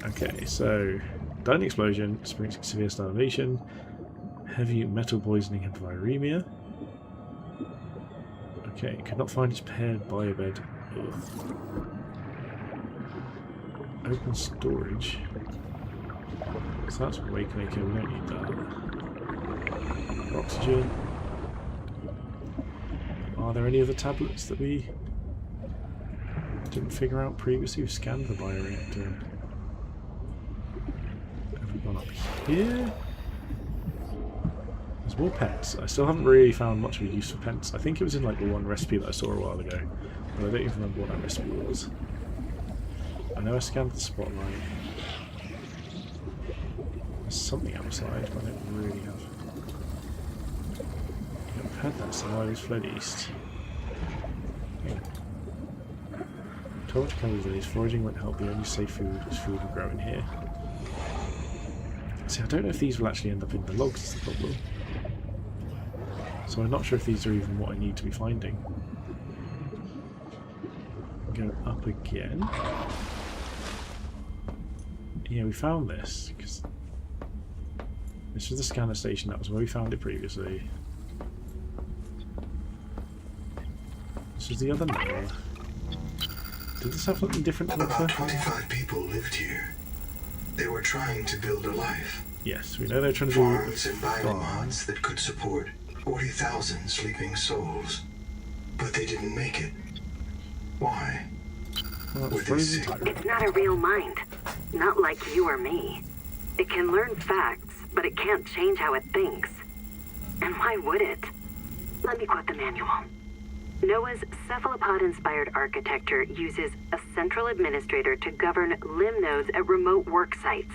live! Okay, so dining explosion, experiencing severe starvation, heavy metal poisoning and viremia. Okay, could not find its paired biobed. Ugh. Open storage. So that's wake maker, we don't need that. Oxygen. Are there any other tablets that we... didn't figure out previously. We scanned the bioreactor. Have we gone up here? There's more pets. I still haven't really found much of a use for pets. I think it was in like the one recipe that I saw a while ago, but I don't even remember what that recipe was. I know I scanned the spotlight. There's something outside, but I don't really have. Yeah, we've had that survivors fled east. Yeah. Told village foraging won't help. The only safe food is food will grow in here. See, I don't know if these will actually end up in the logs, is the problem. So I'm not sure if these are even what I need to be finding. Go up again. Yeah, we found this, because this was the scanner station, that was where we found it previously. This was the other nail. Did this have something different to offer? About 25 people lived here. They were trying to build a life. Yes, we know they're trying to do Farms and biomods that could support 40,000 sleeping souls. But they didn't make it. Why? Well, Were they sick? It's not a real mind. Not like you or me. It can learn facts, but it can't change how it thinks. And why would it? Let me quote the manual. Noah's cephalopod-inspired architecture uses a central administrator to govern limb nodes at remote work sites.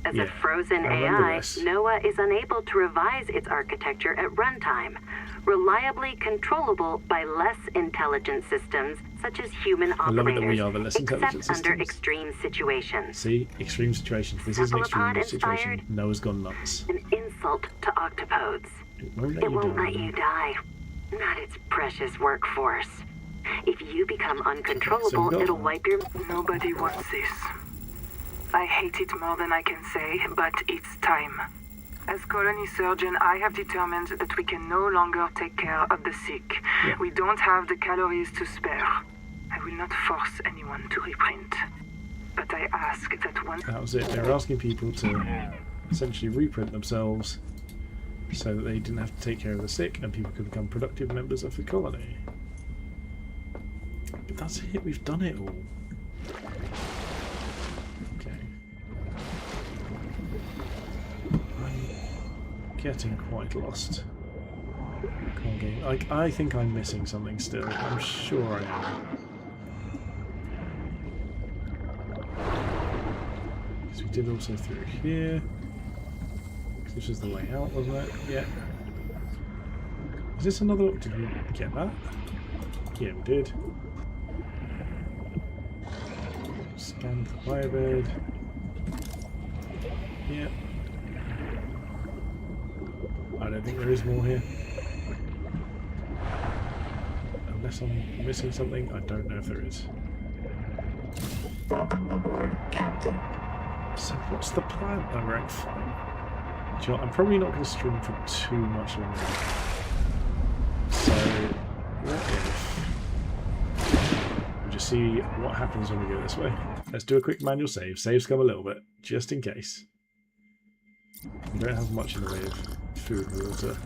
As a frozen AI, Noah is unable to revise its architecture at runtime, reliably controllable by less intelligent systems such as human I love it that we operators, are the less intelligent except under systems. extreme situations. See? Extreme situations. This is an extreme situation. Noah's gone nuts. An insult to octopodes. It won't let It you won't die. let you die. Not its precious workforce. If you become uncontrollable, So it'll wipe your... Nobody wants this. I hate it more than I can say, but it's time. As colony surgeon, I have determined that we can no longer take care of the sick. Yeah. We don't have the calories to spare. I will not force anyone to reprint. But I ask that one... That was it. They were asking people to essentially reprint themselves so that they didn't have to take care of the sick and people could become productive members of the colony. But that's it. We've done it all. Getting quite lost. Come on, game. I think I'm missing something still. I'm sure I am. Because we did also through here. This was the way out, wasn't it? Yeah. Is this another... Did we get that? Yeah, we did. Scan the biobed. Yeah. I don't think there is more here. Unless I'm missing something, I don't know if there is. Welcome aboard, Captain. So what's the plan? Oh, right, fine. Do you know what? I'm probably not going to stream for too much longer. So, what if we just see what happens when we go this way? Let's do a quick manual save. Save scum a little bit, just in case. We don't have much in the way of food and water.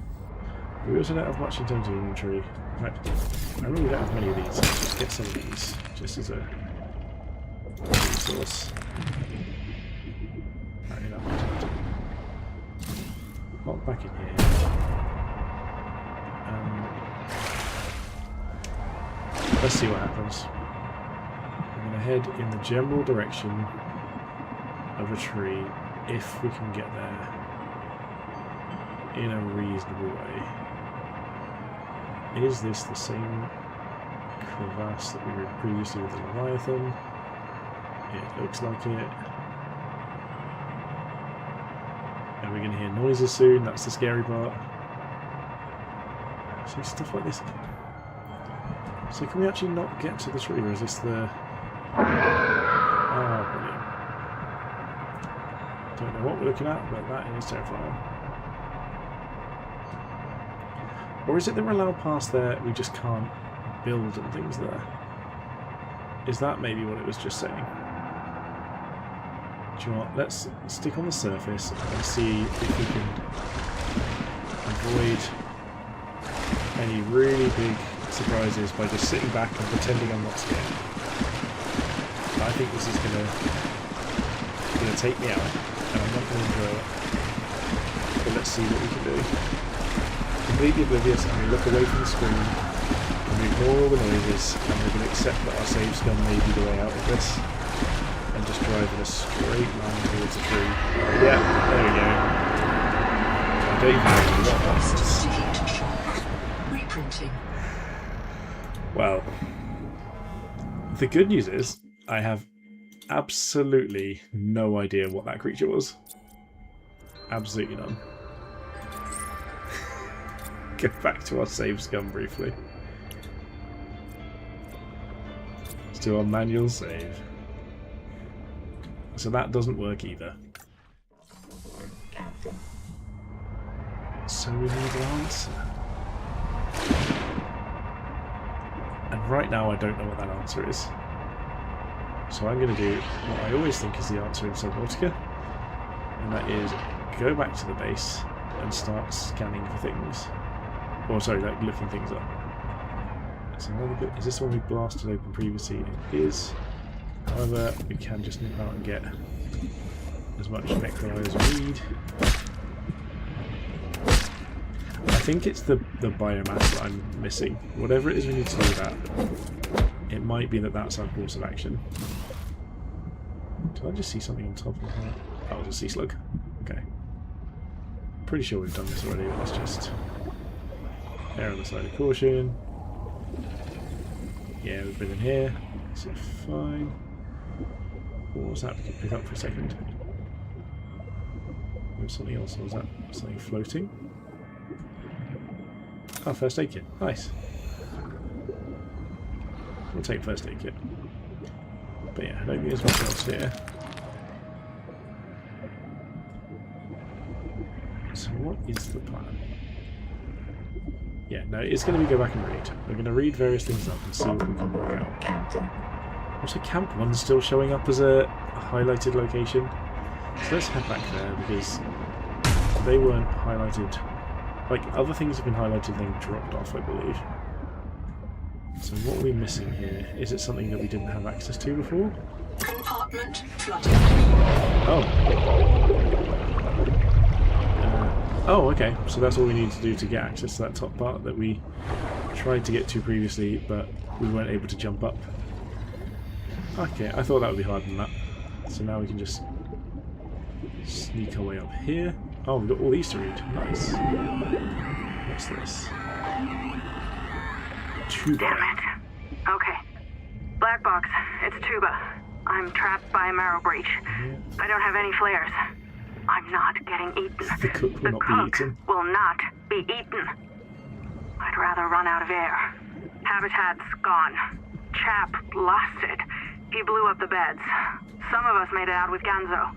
We also don't have much in terms of inventory. In fact, I really don't have many of these. Let's just get some of these, just as a resource. Right, enough. Hop back in here. Let's see what happens. I'm going to head in the general direction of a tree if we can get there in a reasonable way. Is this the same crevasse that we were previously with the Leviathan? It looks like it. And we're going to hear noises soon, that's the scary part. So stuff like this. So can we actually not get to the tree, or is this the... Ah, brilliant. Don't know what we're looking at, but that is terrifying. Or is it that we're allowed past there, we just can't build and things there? Is that maybe what it was just saying? Do you know what? Let's stick on the surface and see if we can avoid any really big surprises by just sitting back and pretending I'm not scared. I think this is gonna take me out, and I'm not gonna enjoy it. But let's see what we can do. Completely oblivious, and we look away from the screen, and we ignore all the noises, and we're gonna accept that our save scum may be the way out of this, and just drive in a straight line towards the tree. Yeah, there we go. I don't even know what that's. Reprinting. Well, the good news is I have absolutely no idea what that creature was. Absolutely none. Go back to our save scum briefly. Let's do our manual save. So that doesn't work either. Captain. So we need an answer. And right now I don't know what that answer is. So I'm going to do what I always think is the answer in Subnautica, and that is go back to the base and start scanning for things. Or sorry, like looking things up. That's another bit. Is this the one we blasted open previously? It is. However, we can just nip out and get as much nectar as we need. I think it's the biomass that I'm missing. Whatever it is we need to do that, it might be that that's our course of action. Did I just see something on top of that? That was a sea slug. Okay. Pretty sure we've done this already, but let's just err on the side of caution. Yeah, we've been in here, so fine. What was that we could pick up for a second? Was something else, or was that something floating? Oh, first aid kit. Nice. We'll take first aid kit. But yeah, I don't think there's much else here. So what is the plan? Yeah, no, it's going to be go back and read. We're going to read various things up and see what we can work out. Captain. Also, Camp 1's still showing up as a highlighted location. So let's head back there because they weren't highlighted. Like, other things have been highlighted then dropped off, I believe. So what are we missing here? Is it something that we didn't have access to before? Compartment flooded. Oh. Oh, okay. So that's all we need to do to get access to that top part that we tried to get to previously, but we weren't able to jump up. Okay, I thought that would be harder than that. So now we can just sneak our way up here. Oh, we've got all these to read. Nice. What's this? Tuba. Damn it. Okay. Black box. It's Tuba. I'm trapped by a marrow breach. Yeah. I don't have any flares. I'm not getting eaten. The cook will not be eaten. Will not be eaten. I'd rather run out of air. Habitat's gone. Chap lost it. He blew up the beds. Some of us made it out with Ganzo.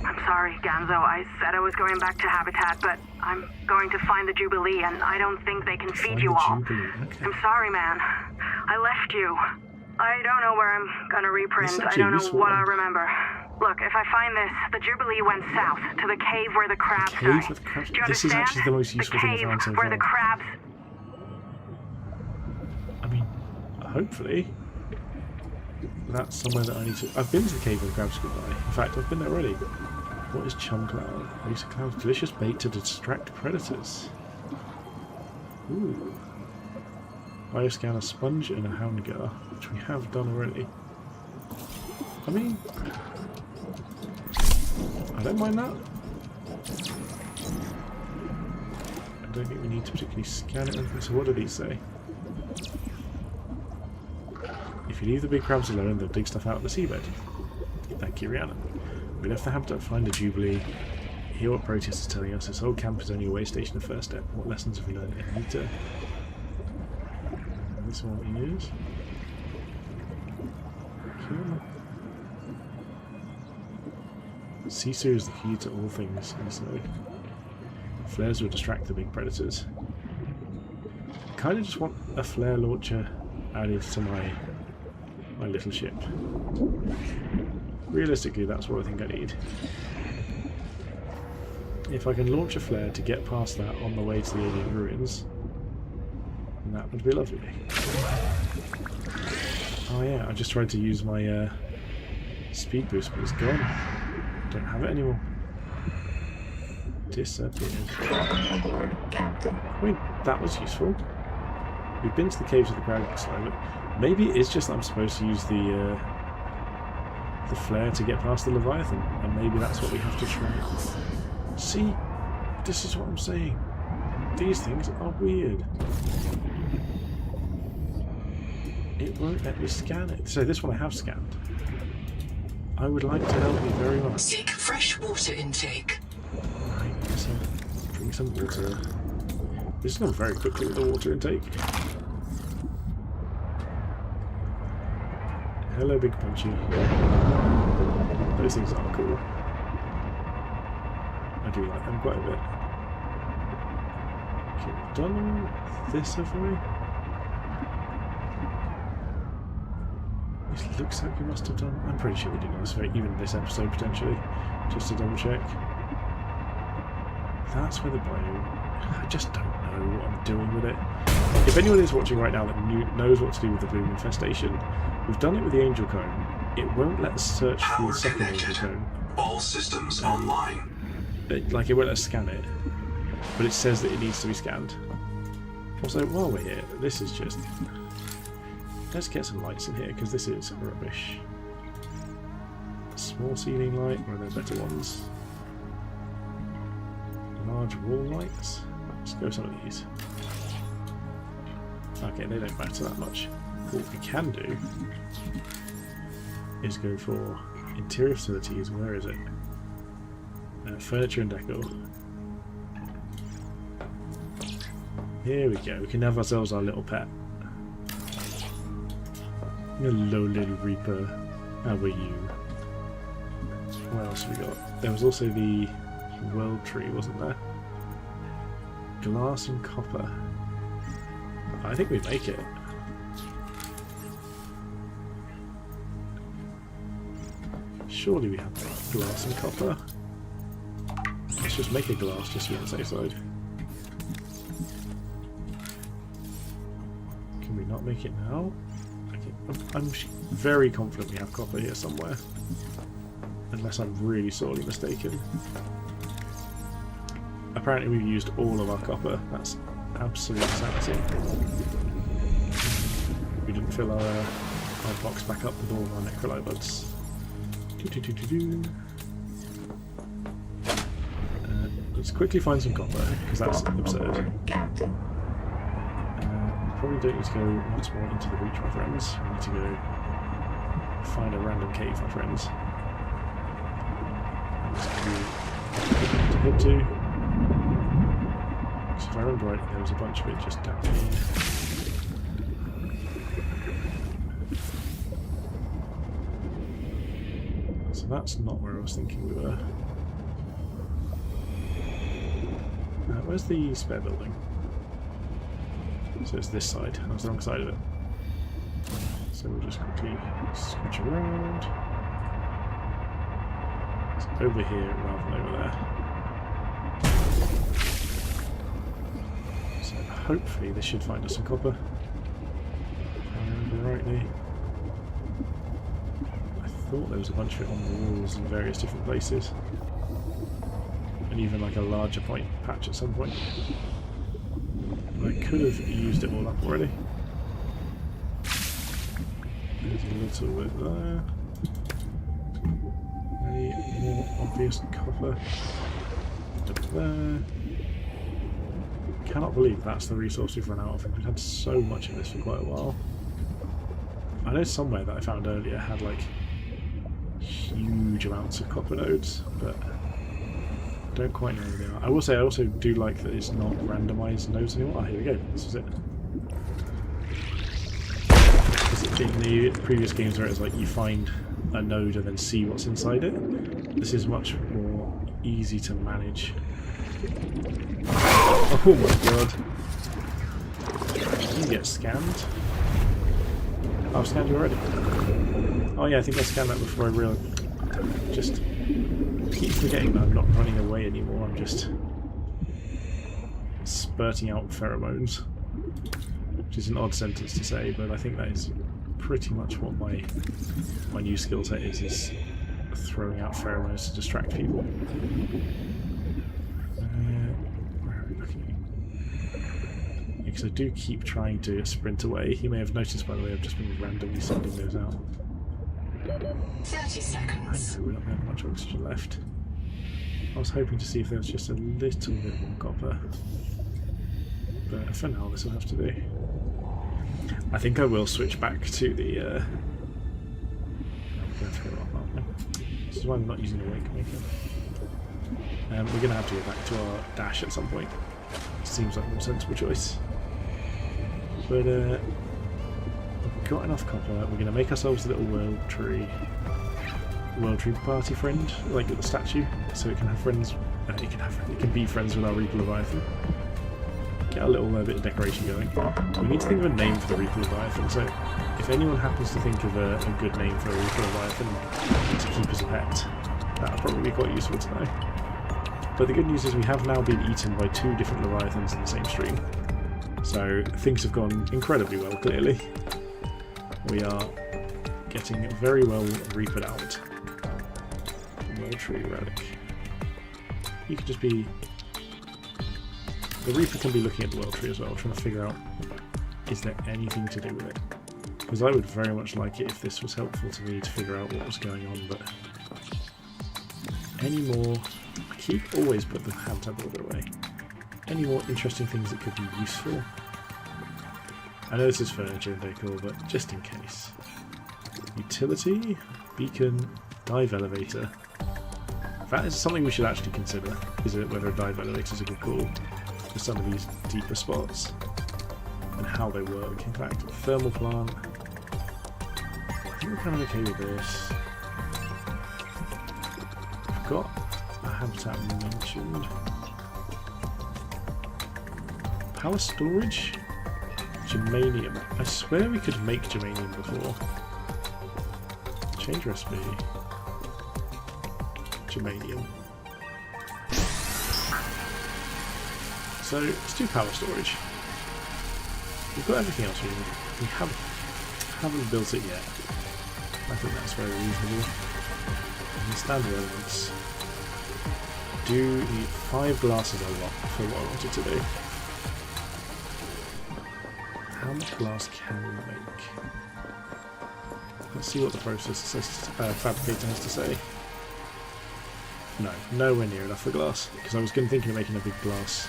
I'm sorry, Ganzo. I said I was going back to Habitat, but I'm going to find the Jubilee, and I don't think they can feed you all. Okay. I'm sorry, man. I left you. I don't know where I'm gonna reprint. I don't know what I'll remember. Look, if I find this, the Jubilee went south to the cave where the crabs die. Cave with crabs? Do you This is understand? actually the most useful thing I've found so The cave where far. the crabs... I mean, hopefully. That's somewhere that I need to... I've been to the cave where the crabs could die. In fact, I've been there already. What is chum cloud? Release a cloud of delicious bait to distract predators. Ooh. Bioscan, a sponge and a houndgar, which we have done already. I mean, I don't mind that. I don't think we need to particularly scan it or anything. So what do these say? If you leave the big crabs alone, they'll dig stuff out of the seabed. Thank you, Rhiannon. We left the habitat to find a Jubilee. Hear what Proteus is telling us. This whole camp is only a way station, the first step. What lessons have we learned in Nita? This one is... Sisu is the key to all things, so flares will distract the big predators. Kind of just want a flare launcher added to my little ship. Realistically, that's what I think I need. If I can launch a flare to get past that on the way to the alien ruins, that would be lovely. Oh yeah, I just tried to use my speed boost, but it's gone. Don't have it anymore. Disappeared. I mean, that was useful. We've been to the caves of the Crag Slime, but maybe it's just that I'm supposed to use the flare to get past the Leviathan, and maybe that's what we have to try. See, this is what I'm saying. These things are weird. It won't let me scan it. So this one I have scanned. I would like to help you very much. Seek fresh water intake. Right, yes, I'll drink some water. This is going very quickly with the water intake. Hello, Big Punchy. Those things are cool. I do like them quite a bit. Okay, we've done this, have we? It looks like we must have done. I'm pretty sure we did this, even this episode potentially, just to double check. That's where the bio. I just don't know what I'm doing with it. If anyone is watching right now that knows what to do with the bloom infestation, we've done it with the angel cone. It won't let us search for the second angel cone. All systems online. It won't let us scan it, but it says that it needs to be scanned. Also, while we're here, this is just. Let's get some lights in here, because this is rubbish. Small ceiling light, or are there better ones? Large wall lights? Let's go some of these. Okay, they don't matter that much. What we can do is go for interior facilities. Where is it? Furniture and decor. Here we go. We can have ourselves our little pet. Hello, little Reaper. How are you? What else have we got? There was also the world tree, wasn't there? Glass and copper. I think we make it. Surely we have glass and copper. Let's just make a glass just to be on the safe side. Can we not make it now? I'm very confident we have copper here somewhere. Unless I'm really sorely mistaken. Apparently we've used all of our copper. That's absolute insanity. We didn't fill our box back up with all of our necrolite buds. Let's quickly find some copper, because that's absurd. Probably don't need to go much more into the breach, my friends. We need to go find a random cave, my friends. To head to. So if I remember right, there was a bunch of it just down here. So that's not where I was thinking we were. Where's the spare building? So it's this side. That was the wrong side of it. So we'll just quickly switch around. It's over here rather than over there. So hopefully this should find us some copper. If I remember rightly. I thought there was a bunch of it on the walls in various different places. And even like a larger point patch at some point. I could have used it all up already. There's a little bit there. A more obvious copper. Up there. Cannot believe that's the resource we've run out of. We've had so much of this for quite a while. I know somewhere that I found earlier had like huge amounts of copper nodes, but don't quite know where they are. I will say I also do like that it's not randomised nodes anymore. Ah, here we go. This is it. In the previous games where it's like you find a node and then see what's inside it, this is much more easy to manage. Oh my god. You get scanned? Oh, I've scanned you already. Oh yeah, I think I scanned that before I realised. Just keep forgetting that I'm not running away anymore, I'm just spurting out pheromones. Which is an odd sentence to say, but I think that is pretty much what my new skill set is throwing out pheromones to distract people. Where are we looking? Because I do keep trying to sprint away. You may have noticed, by the way, I've just been randomly sending those out. 30 I seconds. know we don't have much oxygen left. I was hoping to see if there was just a little bit more copper. But for now, this will have to do. I think I will switch back to the... I'm going to throw it off, aren't we? This is why I'm not using the wake maker. We're going to have to go back to our dash at some point. Seems like a more sensible choice. But we've got enough copper. We're going to make ourselves a little world tree party friend, like at the statue, so it can have friends. It can be friends with our Reaper Leviathan. Get a little bit of decoration going. We need to think of a name for the Reaper Leviathan. So if anyone happens to think of a good name for a Reaper Leviathan to keep as a pet, that would probably be quite useful to know. But the good news is we have now been eaten by 2 different Leviathans in the same stream. So things have gone incredibly well, clearly. We are getting very well reapered out. World Tree Relic. You could just be... The Reaper can be looking at the World Tree as well, trying to figure out, is there anything to do with it? Because I would very much like it if this was helpful to me to figure out what was going on, but... Any more... I keep always put the habitat border away. Any more interesting things that could be useful? I know this is furniture and decor, but just in case. Utility, beacon, dive elevator. That is something we should actually consider. Is it whether a dive elevator is a good call for some of these deeper spots and how they work? In fact, thermal plant. I think we're kind of okay with this. We've got a habitat mentioned. Power storage. Germanium. I swear we could make germanium before. Change recipe. Germanium. So let's do power storage. We've got everything else we need. We haven't built it yet. I think that's very reasonable. And the standard elements do need 5 glasses a lot for what I wanted to do. How much glass can we make? Let's see what the fabricator has to say. No, nowhere near enough for glass, because I was thinking of making a big glass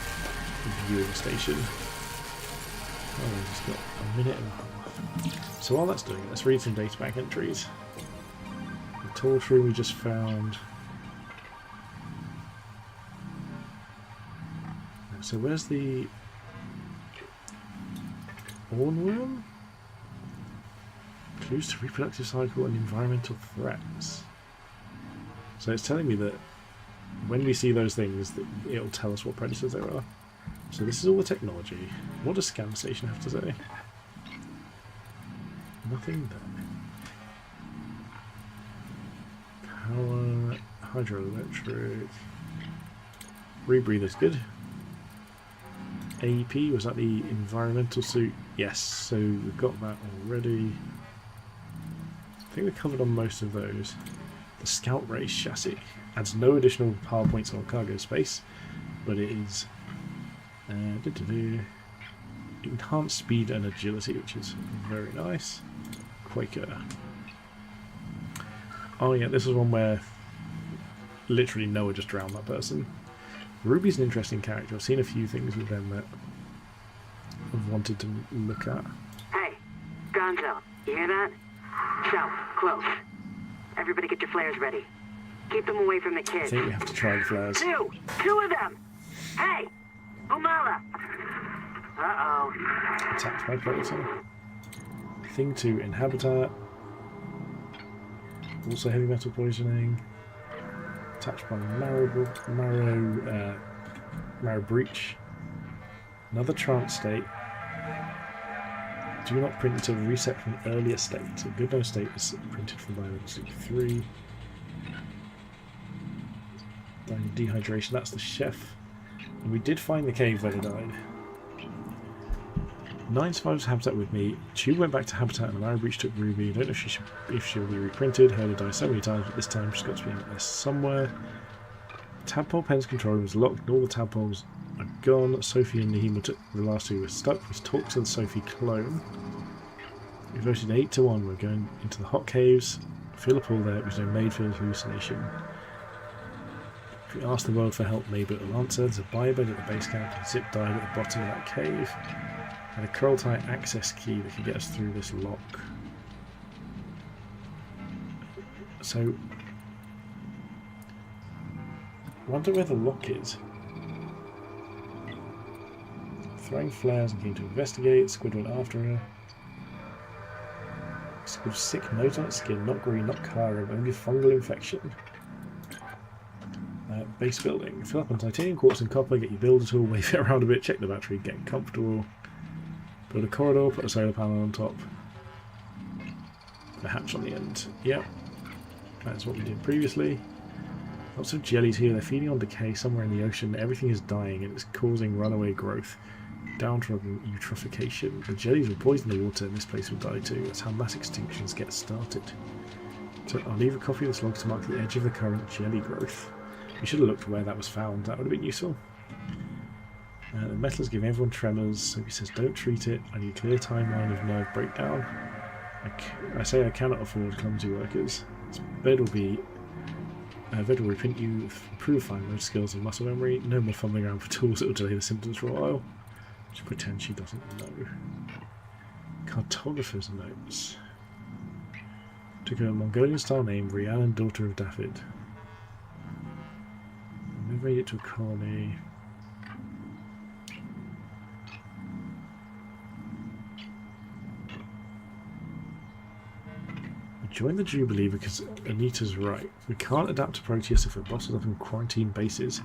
viewing station. Oh, we've just got a minute and a half. So while that's doing it, let's read some databank entries. The torch room we just found. So where's the hornworm? Clues to reproductive cycle and environmental threats. So it's telling me that when we see those things, it'll tell us what predators there are. So this is all the technology. What does scan station have to say? Nothing there. Power, hydroelectric. Rebreather's good. AEP, was that the environmental suit? Yes, so we've got that already. I think we're covered on most of those. The Scout Race chassis adds no additional power points or cargo space, but it is enhanced speed and agility, which is very nice. Quaker. Oh yeah, this is one where literally Noah just drowned that person. Ruby's an interesting character. I've seen a few things with them that I've wanted to look at. Hey, Gonzo, you hear that? So, close. Everybody get your flares ready. Keep them away from the I kids. think we have to try the flares. Two of them! Hey! Umala! Uh-oh. Attacked by predator. Thing 2 in habitat. Also heavy metal poisoning. Attached by marrow breach. Another trance state. Do not print until reset from earlier state. So good no state is printed from biology 3. Dehydration, that's the chef. And we did find the cave where they died. 9 survivors habitat with me. Tube went back to habitat and the Marrow Breach took Ruby. I don't know if she'll be reprinted. Heard her die so many times, but this time she's got to be out there somewhere. Tadpole Pen's control room was locked and all the tadpoles are gone. Sophie and Nahima took the last two were stuck. Let's talk to the Sophie clone. We voted 8-1. We're going into the hot caves. Feel a pull there. It was no Maidfield hallucination. If we ask the world for help, maybe it'll answer. There's a biobed at the base camp and Zip died at the bottom of that cave. And a coral tie access key that can get us through this lock. So, I wonder where the lock is. Throwing flares and came to investigate. Squid went after her. Squid sick, note on its skin, not green, not Chiron, only fungal infection. Base building. Fill up on titanium, quartz and copper, get your builder tool, wave it around a bit, check the battery, get comfortable. Build a corridor, put a solar panel on top. Put a hatch on the end. Yep. That's what we did previously. Lots of jellies here, they're feeding on decay somewhere in the ocean. Everything is dying and it's causing runaway growth. Downtrodden eutrophication. The jellies will poison the water and this place will die too. That's how mass extinctions get started. So I'll leave a copy of this log to mark the edge of the current jelly growth. We should have looked where that was found, that would have been useful. The metal is giving everyone tremors, so he says don't treat it, I need a clear timeline of nerve breakdown. I say I cannot afford clumsy workers. This bed will be... Ved will reprint you with improved fine motor skills and muscle memory, no more fumbling around for tools that will delay the symptoms for a while. Just pretend she doesn't know. Cartographer's notes. Took a Mongolian-style name, Rhiannon, daughter of Dafid. Never made it to a colony. We joined the Jubilee because Anita's right. We can't adapt to Proteus if it bosses up in quarantine bases.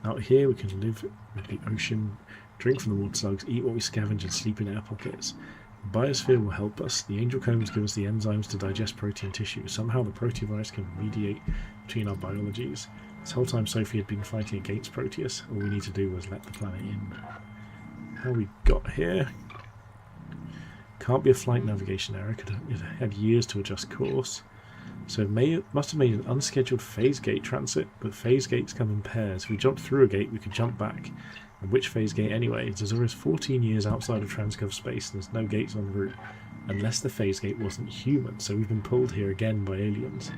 Out here we can live with the ocean, drink from the water slugs, eat what we scavenge and sleep in air pockets. The biosphere will help us. The angel combs give us the enzymes to digest protein tissue. Somehow the proteovirus can mediate between our biologies. This whole time Sophie had been fighting against Proteus. All we need to do was let the planet in. How we got here? Can't be a flight navigation error. It had years to adjust course. So it must have made an unscheduled phase gate transit, but phase gates come in pairs. If we jumped through a gate, we could jump back. And which phase gate anyway? Zazura is 14 years outside of Transcov space and there's no gates on the route. Unless the phase gate wasn't human, so we've been pulled here again by aliens.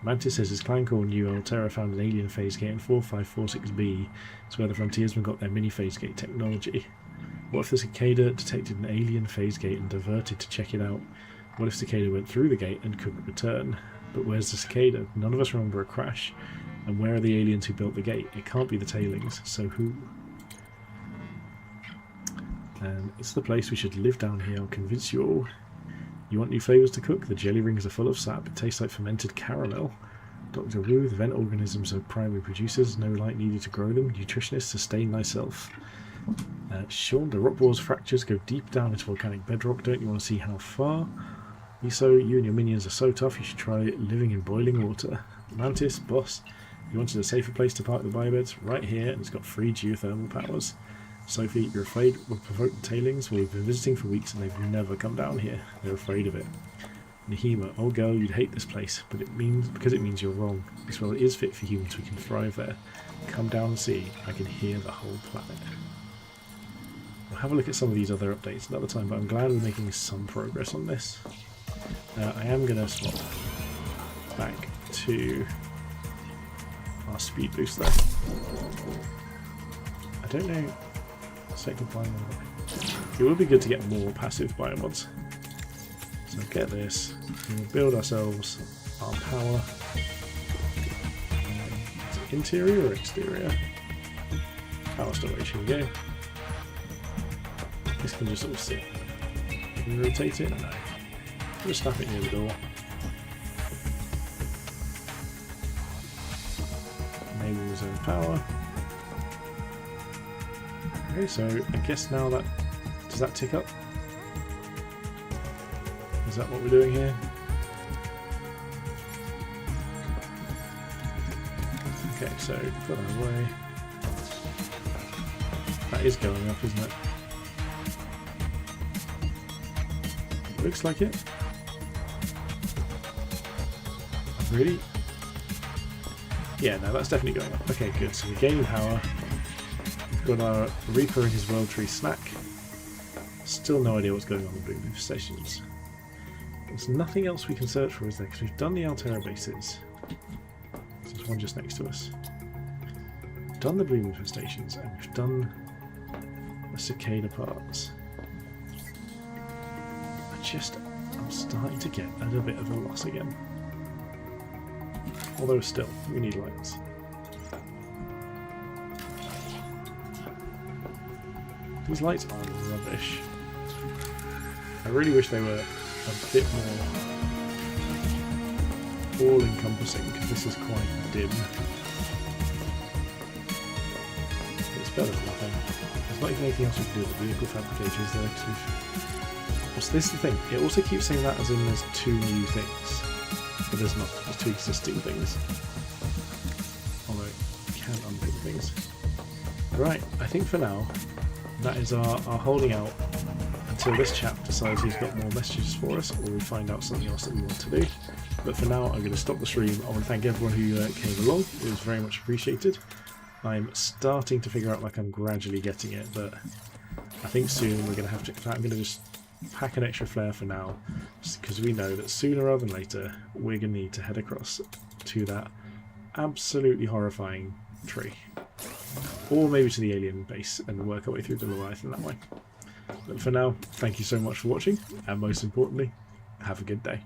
Mantis says his clan core knew Altera found an alien phase gate in 4546b. It's where the frontiersmen got their mini phase gate technology. What if the cicada detected an alien phase gate and diverted to check it out? What if cicada went through the gate and couldn't return? But where's the cicada? None of us remember a crash. And where are the aliens who built the gate? It can't be the tailings, so who? And it's the place we should live down here, I'll convince you all. You want new flavours to cook? The jelly rings are full of sap. It tastes like fermented caramel. Dr. Wu, the vent organisms are primary producers. No light needed to grow them. Nutritionist, sustain thyself. Sean, the rock walls fractures go deep down into volcanic bedrock. Don't you want to see how far? Iso, you and your minions are so tough you should try living in boiling water. Mantis, boss, you wanted a safer place to park the biobeds? Right here, and it's got free geothermal powers. Sophie, you're afraid we'll provoke the tailings? Well, we've been visiting for weeks and they've never come down here. They're afraid of it. Nahima, old girl, you'd hate this place, but because it means you're wrong. This world is fit for humans, we can thrive there. Come down and see. I can hear the whole planet. We'll have a look at some of these other updates another time, but I'm glad we're making some progress on this. I am going to swap back to our speed boost there. I don't know. Second biomod. It would be good to get more passive biomods. So get this. We'll build ourselves our power. Is it interior or exterior? Power storage, here we go. This can just sort of sit. Can we rotate it? No. Just snap it near the door. Enable reserve power. Okay, so I guess now that... Does that tick up? Is that what we're doing here? Okay, so put that away. That is going up, isn't it? Looks like it. Really? Yeah, no, that's definitely going up. Okay, good. So we're gaining power. We've got our Reaper and his World Tree snack. Still no idea what's going on in the Blue Leaf stations. There's nothing else we can search for, is there? Because we've done the Altera bases. There's one just next to us. We've done the Blue Leaf stations, and we've done the Cicada parts. I'm starting to get at a bit of a loss again. Although still, we need lights. These lights are rubbish. I really wish they were a bit more all-encompassing, because this is quite dim. It's better than nothing. There's not even anything else we can do with the vehicle fabricators there, because this is the thing. It also keeps saying that as in there's 2 new things. But there's not. There's 2 existing things. Although, you can unpick things. Right, I think for now, that is our holding out until this chap decides he's got more messages for us, or we find out something else that we want to do. But for now, I'm going to stop the stream. I want to thank everyone who came along. It was very much appreciated. I'm starting to figure out like I'm gradually getting it, but I think soon we're going to have to... I'm going to just pack an extra flare for now, because we know that sooner rather than later we're going to need to head across to that absolutely horrifying tree. Or maybe to the alien base and work our way through the Leviathan that way. But for now, thank you so much for watching, and most importantly, have a good day.